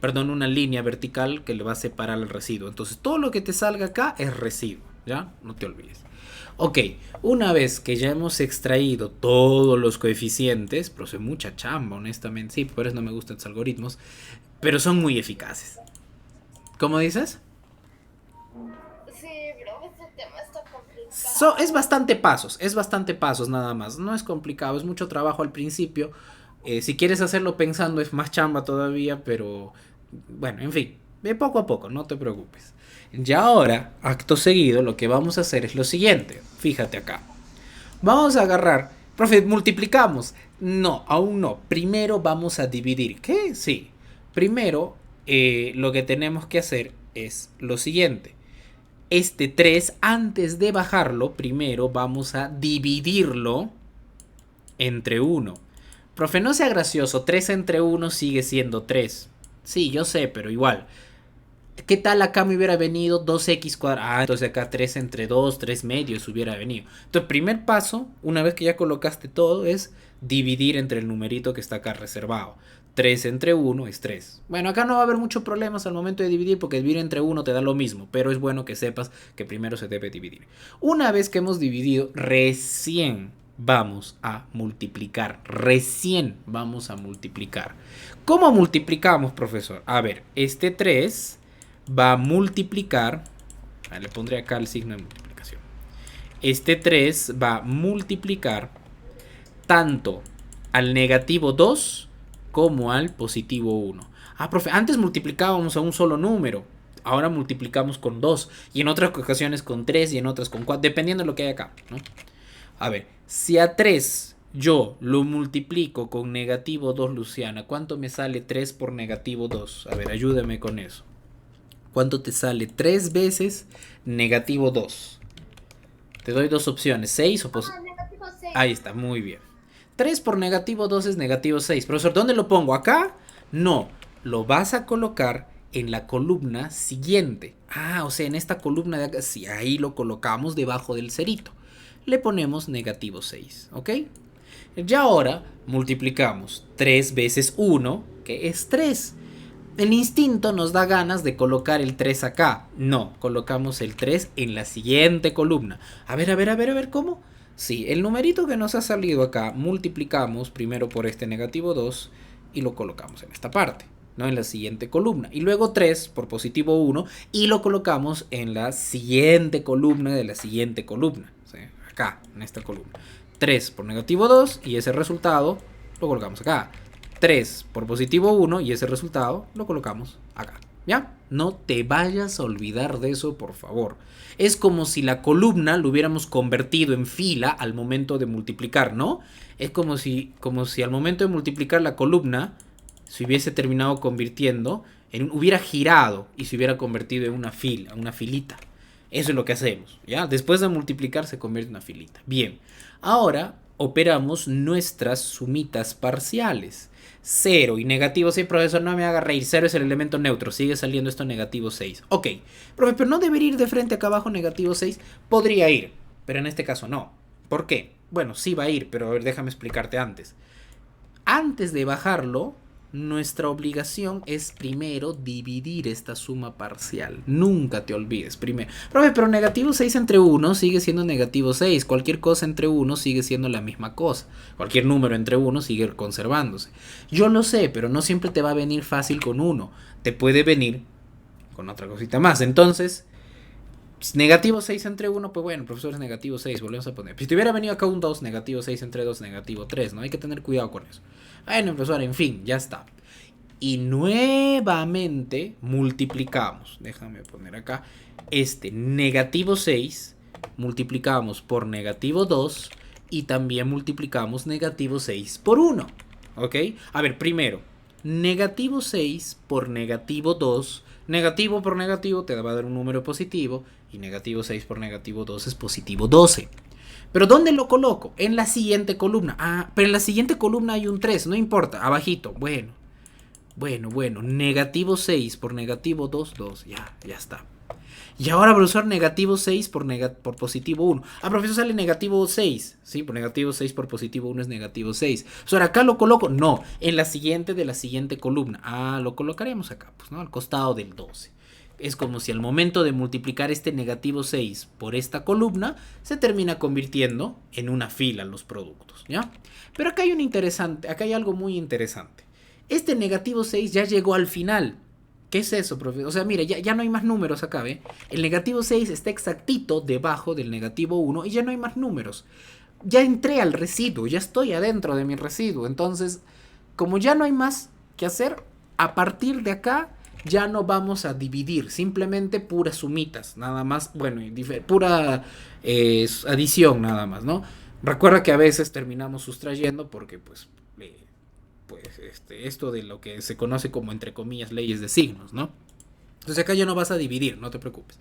perdón, una línea vertical que le va a separar el residuo. Entonces todo lo que te salga acá es residuo, ¿ya? No te olvides. Ok, una vez que ya hemos extraído todos los coeficientes, pero es mucha chamba, honestamente, sí, por eso no me gustan estos algoritmos, pero son muy eficaces. ¿Cómo dices?
Sí, pero este tema está complicado.
Es bastante pasos nada más. No es complicado, es mucho trabajo al principio. Si quieres hacerlo pensando es más chamba todavía, pero bueno, en fin, de poco a poco, no te preocupes. Ya ahora, acto seguido, lo que vamos a hacer es lo siguiente. Fíjate acá. Vamos a agarrar, profe, multiplicamos. No, aún no. Primero vamos a dividir. ¿Qué? Sí. Primero, lo que tenemos que hacer es lo siguiente. Este 3, antes de bajarlo, primero vamos a dividirlo entre 1. Profe, no sea gracioso, 3 entre 1 sigue siendo 3. Sí, yo sé, pero igual. ¿Qué tal acá me hubiera venido 2x cuadrado? Ah, entonces acá 3 entre 2, 3 medios hubiera venido. Entonces, primer paso, una vez que ya colocaste todo, es dividir entre el numerito que está acá reservado. 3 entre 1 es 3. Bueno, acá no va a haber muchos problemas al momento de dividir porque dividir entre 1 te da lo mismo, pero es bueno que sepas que primero se debe dividir. Una vez que hemos dividido, recién vamos a multiplicar. Recién vamos a multiplicar. ¿Cómo multiplicamos, profesor? A ver, este 3 va a multiplicar. Le pondré acá el signo de multiplicación. Este 3 va a multiplicar tanto al negativo 2 como al positivo 1. Ah, profe, antes multiplicábamos a un solo número. Ahora multiplicamos con 2. Y en otras ocasiones con 3 y en otras con 4. Dependiendo de lo que hay acá, ¿no? A ver, si a 3 yo lo multiplico con negativo 2, Luciana, ¿cuánto me sale 3 por negativo 2? A ver, ayúdame con eso. ¿Cuánto te sale 3 veces negativo 2? Te doy dos opciones, 6 o positivo.
Negativo 6.
Ahí está, muy bien. 3 por negativo 2 es negativo 6. Profesor, ¿dónde lo pongo? ¿Acá? No, lo vas a colocar en la columna siguiente. Ah, o sea, en esta columna de acá, sí, ahí lo colocamos debajo del cerito. Le ponemos negativo 6, ¿ok? Ya ahora multiplicamos 3 veces 1, que es 3. El instinto nos da ganas de colocar el 3 acá. No, colocamos el 3 en la siguiente columna. A ver, ¿cómo? Sí, el numerito que nos ha salido acá, multiplicamos primero por este negativo 2 y lo colocamos en esta parte, ¿no? En la siguiente columna. Y luego 3 por positivo 1 y lo colocamos en la siguiente columna de la siguiente columna. ¿Sí? Acá, en esta columna. 3 por negativo 2 y ese resultado lo colocamos acá. 3 por positivo 1 y ese resultado lo colocamos acá. ¿Ya? No te vayas a olvidar de eso, por favor. Es como si la columna lo hubiéramos convertido en fila al momento de multiplicar, ¿no? Es como si al momento de multiplicar la columna se hubiese terminado convirtiendo hubiera girado y se hubiera convertido en una fila, una filita. Eso es lo que hacemos, ¿ya? Después de multiplicar se convierte en una filita. Bien, ahora operamos nuestras sumitas parciales. 0 y negativo 6, profesor, no me haga reír. 0 es el elemento neutro, sigue saliendo esto negativo 6. Ok, profe, pero no debería ir de frente acá abajo negativo 6. Podría ir, pero en este caso no. ¿Por qué? Bueno, sí va a ir, pero a ver, déjame explicarte antes. Antes de bajarlo, nuestra obligación es primero dividir esta suma parcial. Nunca te olvides, primero. Profe, pero negativo 6 entre 1 sigue siendo negativo 6. Cualquier cosa entre 1 sigue siendo la misma cosa. Cualquier número entre 1 sigue conservándose. Yo lo sé, pero no siempre te va a venir fácil con 1. Te puede venir con otra cosita más. Entonces, negativo 6 entre 1, pues bueno, profesor, es negativo 6, volvemos a poner. Si te hubiera venido acá un 2, negativo 6 entre 2, negativo 3, ¿no? Hay que tener cuidado con eso. Bueno, profesor, en fin, ya está. Y nuevamente multiplicamos. Déjame poner acá. Negativo 6 multiplicamos por negativo 2 y también multiplicamos negativo 6 por 1. ¿Ok? A ver, primero, negativo 6 por negativo 2. Negativo por negativo te va a dar un número positivo. Y negativo 6 por negativo 2 es positivo 12. Pero ¿dónde lo coloco? En la siguiente columna. Ah, pero en la siguiente columna hay un 3. No importa, abajito. Bueno. Negativo 6 por negativo 2, 2. Ya está. Y ahora, profesor, negativo 6 por positivo 1. Ah, profesor, sale negativo 6. Sí, por negativo 6 por positivo 1 es negativo 6. O sea, acá lo coloco. No, en la siguiente de la siguiente columna. Ah, lo colocaremos acá, pues, ¿no? Al costado del 12. Es como si al momento de multiplicar este negativo 6 por esta columna, se termina convirtiendo en una fila los productos, ¿ya? Pero acá hay algo muy interesante. Este negativo 6 ya llegó al final. ¿Qué es eso, profe? O sea, mire, ya no hay más números acá, ¿ve? El negativo 6 está exactito debajo del negativo 1 y ya no hay más números. Ya entré al residuo, ya estoy adentro de mi residuo. Entonces, como ya no hay más que hacer, a partir de acá ya no vamos a dividir, simplemente puras sumitas, nada más, bueno, pura adición nada más, ¿no? Recuerda que a veces terminamos sustrayendo porque pues esto de lo que se conoce como entre comillas leyes de signos, ¿no? Entonces acá ya no vas a dividir, no te preocupes.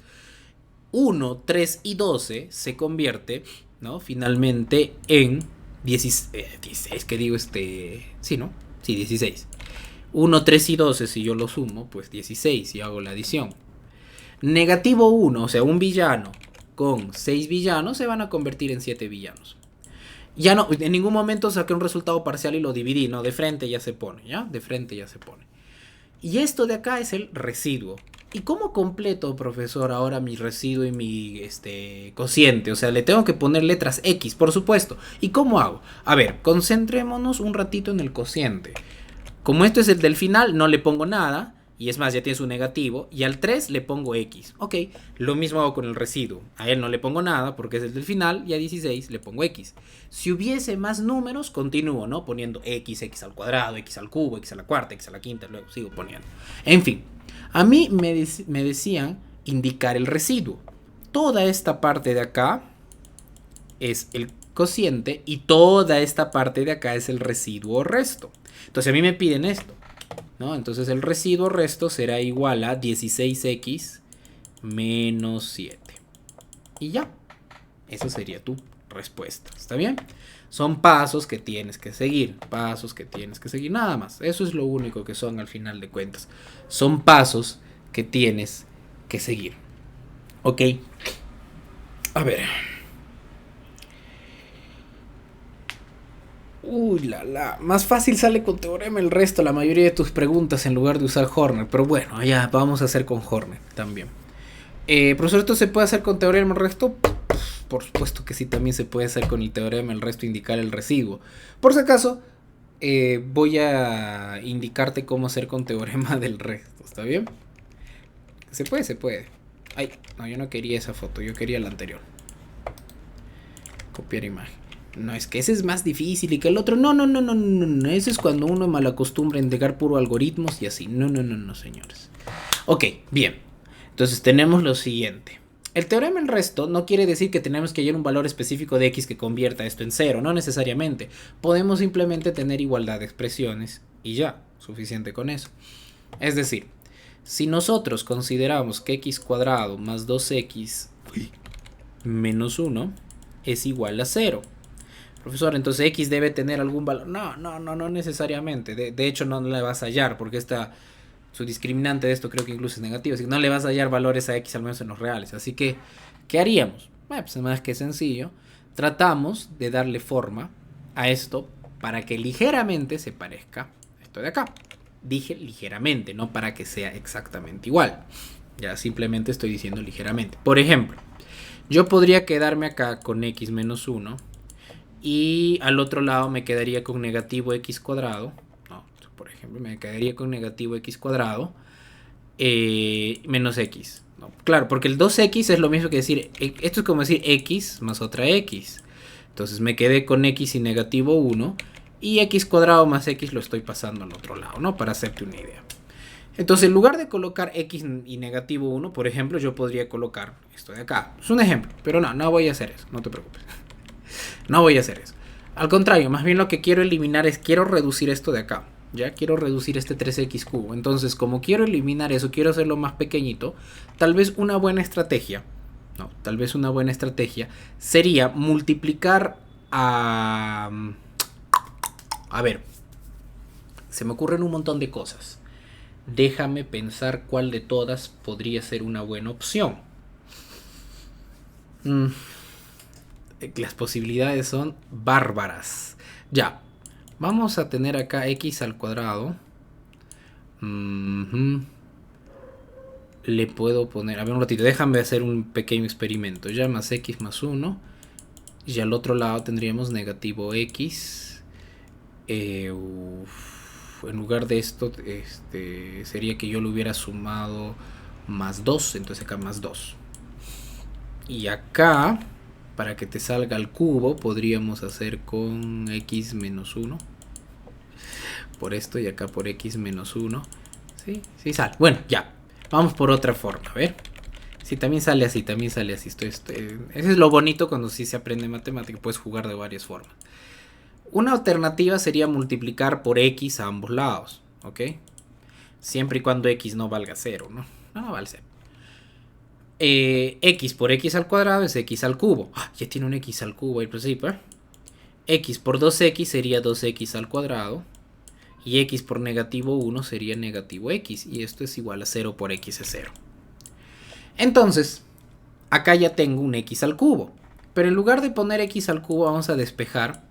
1, 3 y 12 se convierte, ¿no? Finalmente en 16, que digo sí, ¿no? Sí, 16. 1, 3 y 12, si yo lo sumo, pues 16 y hago la adición. Negativo 1, o sea, un villano con 6 villanos se van a convertir en 7 villanos. Ya no, en ningún momento saqué un resultado parcial y lo dividí, no, de frente ya se pone, ¿ya? De frente ya se pone. Y esto de acá es el residuo. ¿Y cómo completo, profesor, ahora mi residuo y mi cociente? O sea, le tengo que poner letras X, por supuesto. ¿Y cómo hago? A ver, concentrémonos un ratito en el cociente. Como esto es el del final, no le pongo nada. Y es más, ya tiene su negativo. Y al 3 le pongo X. Ok, lo mismo hago con el residuo. A él no le pongo nada porque es el del final. Y a 16 le pongo X. Si hubiese más números, continúo, ¿no? Poniendo X, X al cuadrado, X al cubo, X a la cuarta, X a la quinta. Luego sigo poniendo. En fin, a mí me decían indicar el residuo. Toda esta parte de acá es el cociente. Y toda esta parte de acá es el residuo o resto. Entonces a mí me piden esto, ¿no? Entonces el residuo resto será igual a 16x menos 7. Y ya, esa sería tu respuesta, ¿está bien? Son pasos que tienes que seguir, nada más. Eso es lo único que son al final de cuentas. Son pasos que tienes que seguir. ¿Ok? A ver. Más fácil sale con teorema el resto, la mayoría de tus preguntas en lugar de usar Horner. Pero bueno, ya vamos a hacer con Horner también. Profesor, ¿esto se puede hacer con teorema el resto? Por supuesto que sí, también se puede hacer con el teorema el resto, indicar el residuo. Por si acaso, voy a indicarte cómo hacer con teorema del resto, ¿está bien? Se puede. Ay, no, yo no quería esa foto, yo quería la anterior. Copiar imagen. No, es que ese es más difícil y que el otro. No. Ese es cuando uno malacostumbra entregar puro algoritmos y así. No, señores. Ok, bien. Entonces tenemos lo siguiente. El teorema del resto no quiere decir que tenemos que hallar un valor específico de x que convierta esto en 0. No necesariamente. Podemos simplemente tener igualdad de expresiones y ya. Suficiente con eso. Es decir, si nosotros consideramos que x cuadrado más 2x menos 1 es igual a 0. Profesor, entonces X debe tener algún valor. No necesariamente. De hecho, no le vas a hallar, porque su discriminante de esto creo que incluso es negativo. Así que no le vas a hallar valores a X, al menos en los reales. Así que, ¿qué haríamos? Bueno, pues es más que sencillo. Tratamos de darle forma a esto para que ligeramente se parezca a esto de acá. Dije ligeramente, no para que sea exactamente igual. Ya simplemente estoy diciendo ligeramente. Por ejemplo, yo podría quedarme acá con X menos 1. Y al otro lado me quedaría con negativo X cuadrado. No, por ejemplo, me quedaría con negativo X cuadrado menos X. No, claro, porque el 2X es lo mismo que decir, esto es como decir X más otra X. Entonces me quedé con X y negativo 1. Y X cuadrado más X lo estoy pasando al otro lado, ¿no? Para hacerte una idea. Entonces, en lugar de colocar X y negativo 1, por ejemplo, yo podría colocar esto de acá. Es un ejemplo, pero no voy a hacer eso, no te preocupes. No voy a hacer eso. Al contrario, más bien lo que quiero eliminar es, quiero reducir esto de acá. Ya quiero reducir este 3x cubo. Entonces, como quiero eliminar eso, quiero hacerlo más pequeñito, tal vez una buena estrategia, sería multiplicar a ver, se me ocurren un montón de cosas. Déjame pensar cuál de todas podría ser una buena opción. Las posibilidades son bárbaras. Ya, vamos a tener acá x al cuadrado. Le puedo poner, a ver un ratito, déjame hacer un pequeño experimento. Ya más x más 1. Y al otro lado tendríamos negativo x. En lugar de esto, sería que yo lo hubiera sumado más 2. Entonces acá más 2. Y acá, para que te salga el cubo, podríamos hacer con x menos 1. Por esto y acá por x menos 1. Sí sale. Bueno, ya. Vamos por otra forma, a ver. Sí, también sale así, Ese es lo bonito cuando sí se aprende matemática. Puedes jugar de varias formas. Una alternativa sería multiplicar por x a ambos lados, ¿ok? Siempre y cuando x no valga 0, ¿no? No vale 0. X por x al cuadrado es x al cubo. Ya tiene un x al cubo al principio. X por 2x sería 2x al cuadrado. Y x por negativo 1 sería negativo x. Y esto es igual a 0 por x es 0. Entonces, acá ya tengo un x al cubo. Pero en lugar de poner x al cubo vamos a despejar.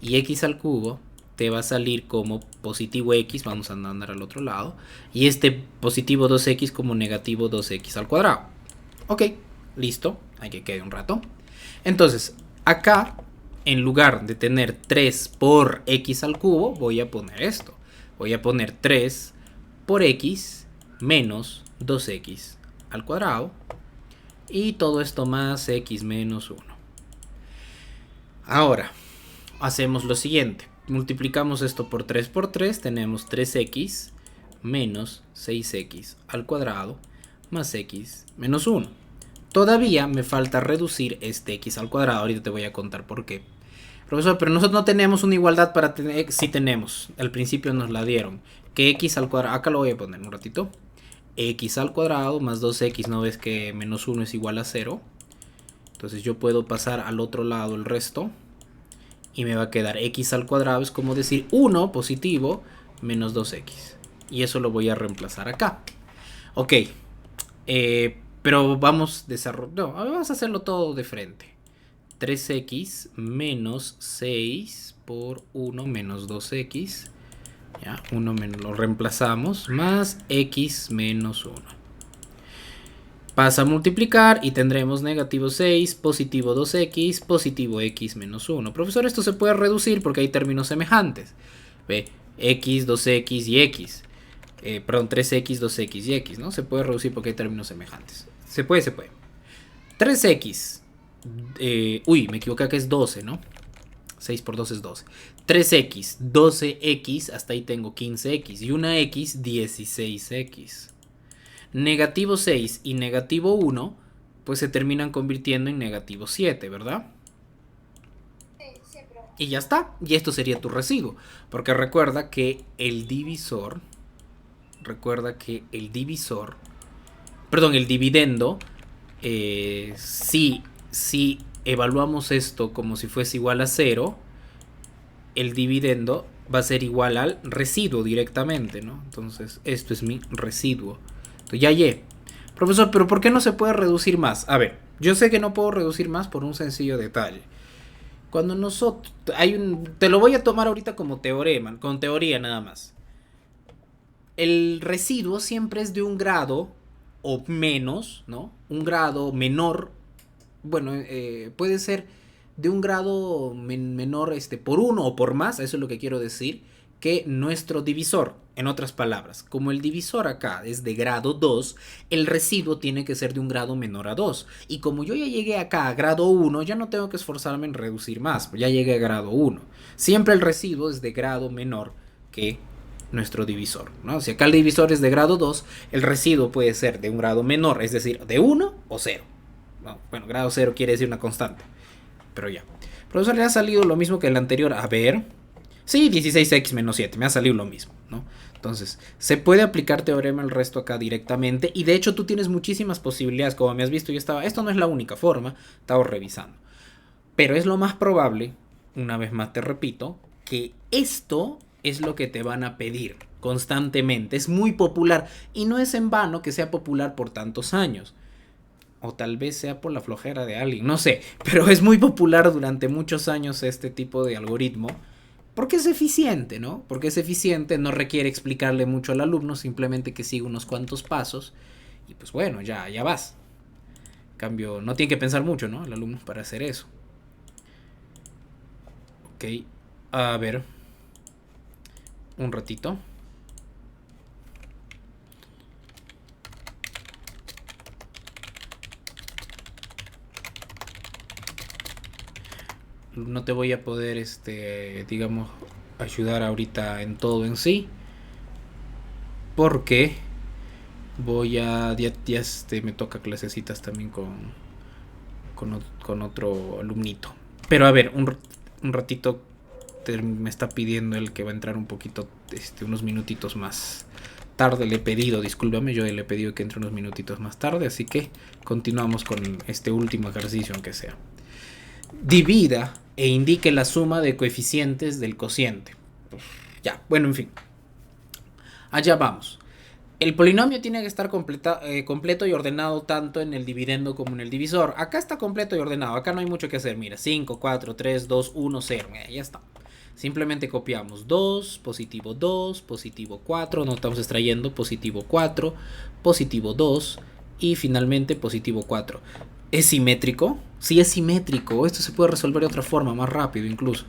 Y x al cubo te va a salir como positivo x. Vamos a andar al otro lado. Y este positivo 2x como negativo 2x al cuadrado. Ok, listo. Hay que quede un rato. Entonces, acá, en lugar de tener 3 por x al cubo, voy a poner esto. Voy a poner 3 por x menos 2x al cuadrado. Y todo esto más x menos 1. Ahora, hacemos lo siguiente. Multiplicamos esto por 3 por 3. Tenemos 3x menos 6x al cuadrado más x menos 1. Todavía me falta reducir este x al cuadrado. Ahorita te voy a contar por qué. Profesor, pero nosotros no tenemos una igualdad para tener... Sí tenemos. Al principio nos la dieron. Que x al cuadrado... Acá lo voy a poner un ratito. X al cuadrado más 2x. ¿No ves que menos 1 es igual a 0? Entonces yo puedo pasar al otro lado el resto. Y me va a quedar x al cuadrado. Es como decir 1 positivo menos 2x. Y eso lo voy a reemplazar acá. Ok. Pero vamos vamos a hacerlo todo de frente. 3x menos 6 por 1 menos 2x. Ya, 1 menos lo reemplazamos. Más x menos 1. Pasa a multiplicar y tendremos negativo 6, positivo 2x, positivo x menos 1. Profesor, esto se puede reducir porque hay términos semejantes. Ve, x, 2x y x. Perdón, 3x, 2x y x, ¿no? Se puede reducir porque hay términos semejantes. Se puede. 3x. Me equivoqué, que es 12, ¿no? 6 por 2 es 12. 3x, 12x, hasta ahí tengo 15x. Y una x, 16x. Negativo 6 y negativo 1, pues se terminan convirtiendo en negativo 7, ¿verdad?
Sí, pero...
Y ya está. Y esto sería tu residuo. Porque recuerda que el divisor... el dividendo, si evaluamos esto como si fuese igual a cero, el dividendo va a ser igual al residuo directamente, ¿no? Entonces, esto es mi residuo. Entonces, ya hallé. Profesor, ¿pero por qué no se puede reducir más? A ver, yo sé que no puedo reducir más por un sencillo detalle. Cuando nosotros... te lo voy a tomar ahorita como teorema, con teoría nada más. El residuo siempre es de un grado o menos, ¿no? Un grado menor. Bueno, puede ser de un grado menor por uno o por más, eso es lo que quiero decir, que nuestro divisor. En otras palabras, como el divisor acá es de grado 2, el residuo tiene que ser de un grado menor a 2. Y como yo ya llegué acá a grado 1, ya no tengo que esforzarme en reducir más, ya llegué a grado 1. Siempre el residuo es de grado menor que nuestro divisor, ¿no? Si acá el divisor es de grado 2, el residuo puede ser de un grado menor, es decir, de 1 o 0. No, bueno, grado 0 quiere decir una constante, pero ya. Profesor, le ha salido lo mismo que el anterior. A ver. Sí, 16x menos 7, me ha salido lo mismo, ¿no? Entonces, se puede aplicar teorema el resto acá directamente. Y de hecho tú tienes muchísimas posibilidades. Como me has visto, esto no es la única forma. Estaba revisando. Pero es lo más probable, una vez más te repito, que esto es lo que te van a pedir constantemente. Es muy popular. Y no es en vano que sea popular por tantos años. O tal vez sea por la flojera de alguien, no sé. Pero es muy popular durante muchos años este tipo de algoritmo. Porque es eficiente, ¿no? Porque es eficiente, no requiere explicarle mucho al alumno, simplemente que siga unos cuantos pasos y pues bueno, ya vas. En cambio, no tiene que pensar mucho, ¿no? El alumno para hacer eso. Ok, a ver. Un ratito. No te voy a poder, digamos, ayudar ahorita en todo en sí. Porque ya me toca clasecitas también con otro alumnito. Pero a ver, un ratito me está pidiendo el que va a entrar un poquito, unos minutitos más tarde. Le he pedido, discúlpame, yo le he pedido que entre unos minutitos más tarde. Así que continuamos con este último ejercicio, aunque sea. Divida e indique la suma de coeficientes del cociente. Ya, bueno, en fin. Allá vamos. El polinomio tiene que estar completo y ordenado tanto en el dividendo como en el divisor. Acá está completo y ordenado. Acá no hay mucho que hacer. Mira, 5, 4, 3, 2, 1, 0. Ya está. Simplemente copiamos 2, positivo 4. No estamos extrayendo positivo 4, positivo 2 y finalmente positivo 4. ¿Es simétrico? Sí, es simétrico. Esto se puede resolver de otra forma, más rápido incluso.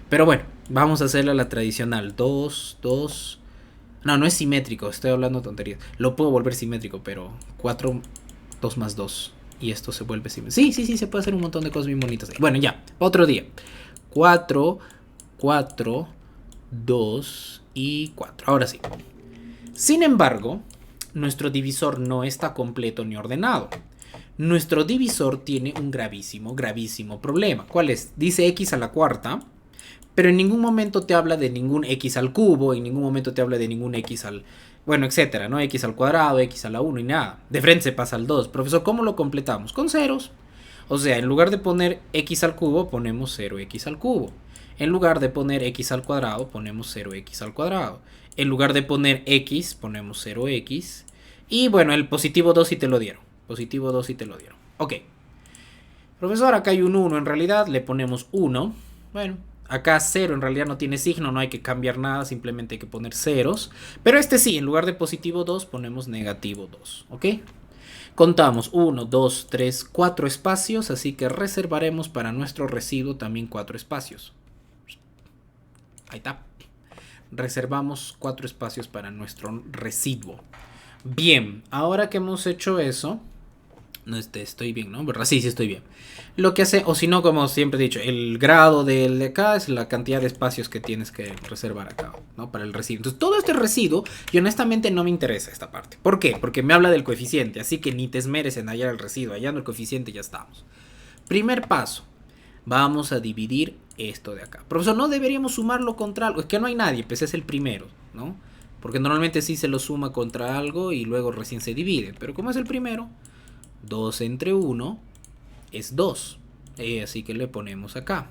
Pero bueno, vamos a hacerle la tradicional. 2, 2. No es simétrico, estoy hablando tonterías. Lo puedo volver simétrico, pero 4, 2 más 2. Y esto se vuelve simétrico. Sí, se puede hacer un montón de cosas bien bonitas. Bueno, ya, otro día. 4, 4, 2 y 4. Ahora sí. Sin embargo, nuestro divisor no está completo ni ordenado. Nuestro divisor tiene un gravísimo problema. ¿Cuál es? Dice x a la cuarta, pero en ningún momento te habla de ningún x al cubo, en ningún momento te habla de ningún x al... Bueno, etcétera, ¿no? X al cuadrado, x a la 1 y nada. De frente se pasa al 2. Profesor, ¿cómo lo completamos? Con ceros. O sea, en lugar de poner x al cubo, ponemos 0x al cubo. En lugar de poner x al cuadrado, ponemos 0x al cuadrado. En lugar de poner x, ponemos 0x. Y bueno, el positivo 2 sí te lo dieron. Positivo 2 y te lo dieron. Ok. Profesor, acá hay un 1 en realidad. Le ponemos 1. Bueno, acá 0 en realidad no tiene signo. No hay que cambiar nada. Simplemente hay que poner ceros. Pero sí, en lugar de positivo 2 ponemos negativo 2. Ok. Contamos 1, 2, 3, 4 espacios. Así que reservaremos para nuestro residuo también 4 espacios. Ahí está. Reservamos 4 espacios para nuestro residuo. Bien, ahora que hemos hecho eso... No, estoy bien, ¿no? ¿Verdad? Sí, estoy bien. Lo que hace, o si no, como siempre he dicho, el grado de acá es la cantidad de espacios que tienes que reservar acá, ¿no? Para el residuo. Entonces, todo este residuo, y honestamente no me interesa esta parte. ¿Por qué? Porque me habla del coeficiente, así que ni te esmeres en hallar el residuo. Hallando el coeficiente ya estamos. Primer paso. Vamos a dividir esto de acá. Profesor, ¿no deberíamos sumarlo contra algo? Es que no hay nadie, pues es el primero, ¿no? Porque normalmente sí se lo suma contra algo y luego recién se divide. Pero como es el primero... 2 entre 1 es 2. Así que le ponemos acá.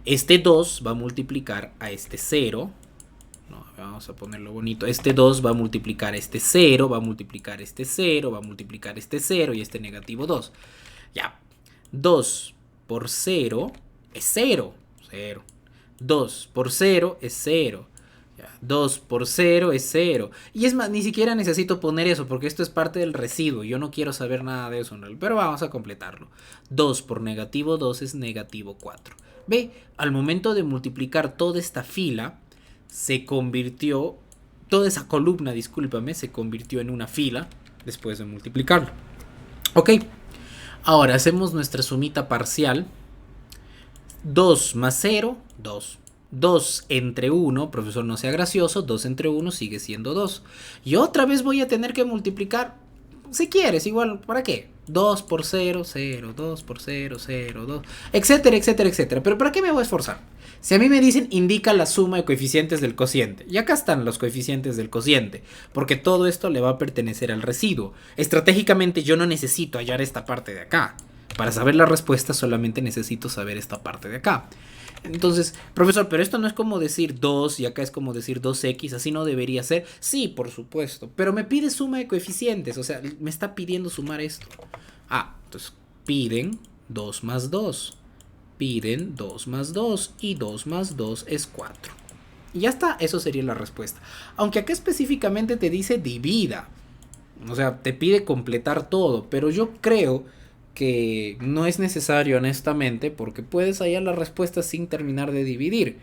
Este 2 va a multiplicar a este 0. No, vamos a ponerlo bonito. Este 2 va a multiplicar este 0, va a multiplicar este 0, va a multiplicar este 0 y este negativo 2. Ya. 2 por 0 es 0. 0. 2 por 0 es 0. 2 por 0 es 0. Y es más, ni siquiera necesito poner eso porque esto es parte del residuo. Yo no quiero saber nada de eso, pero vamos a completarlo. 2 por negativo 2 es negativo 4. Ve, al momento de multiplicar toda esta fila, se convirtió, toda esa columna, discúlpame, se convirtió en una fila después de multiplicarlo. Ok, ahora hacemos nuestra sumita parcial. 2 más 0, 2. 2 entre 1, profesor no sea gracioso, 2 entre 1 sigue siendo 2. Y otra vez voy a tener que multiplicar, si quieres, igual, ¿para qué? 2 por 0, 0, 2 por 0, 0, 2, etcétera, etcétera, etcétera. Pero ¿para qué me voy a esforzar? Si a mí me dicen indica la suma de coeficientes del cociente, y acá están los coeficientes del cociente, porque todo esto le va a pertenecer al residuo. Estratégicamente yo no necesito hallar esta parte de acá. Para saber la respuesta solamente necesito saber esta parte de acá. Entonces, profesor, pero esto no es como decir 2 y acá es como decir 2x, así no debería ser. Sí, por supuesto, pero me pide suma de coeficientes, o sea, me está pidiendo sumar esto. Entonces piden 2 más 2, piden 2 más 2 y 2 más 2 es 4. Y ya está, eso sería la respuesta. Aunque acá específicamente te dice divida, o sea, te pide completar todo, pero yo creo que no es necesario honestamente porque puedes hallar la respuesta sin terminar de dividir.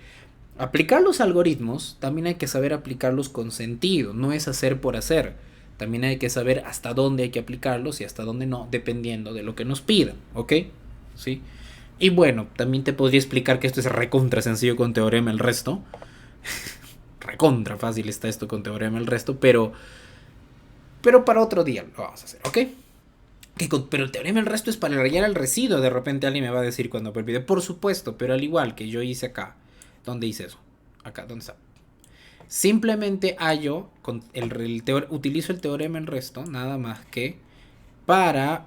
Aplicar los algoritmos también hay que saber aplicarlos con sentido, no es hacer por hacer. También hay que saber hasta dónde hay que aplicarlos y hasta dónde no, dependiendo de lo que nos pidan, ¿ok? ¿Sí? Y bueno, también te podría explicar que esto es recontra sencillo con teorema el resto. Recontra fácil está esto con teorema el resto, pero para otro día lo vamos a hacer, ¿ok? Pero el teorema del resto es para hallar el residuo. De repente alguien me va a decir cuando ve el video. Por supuesto, pero al igual que yo hice acá. ¿Dónde hice eso? Acá, ¿dónde está? Simplemente hallo, utilizo el teorema del resto, nada más que para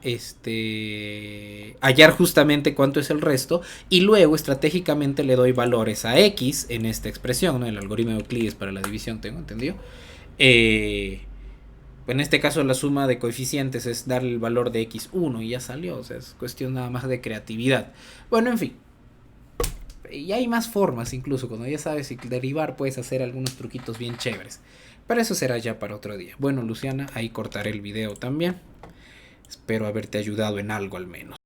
hallar justamente cuánto es el resto. Y luego estratégicamente le doy valores a x en esta expresión, ¿no? El algoritmo de Euclides para la división, tengo entendido. En este caso la suma de coeficientes es darle el valor de x1 y ya salió, o sea, es cuestión nada más de creatividad. Bueno, en fin. Y hay más formas incluso, cuando ya sabes si derivar puedes hacer algunos truquitos bien chéveres. Pero eso será ya para otro día. Bueno, Luciana, ahí cortaré el video también. Espero haberte ayudado en algo al menos.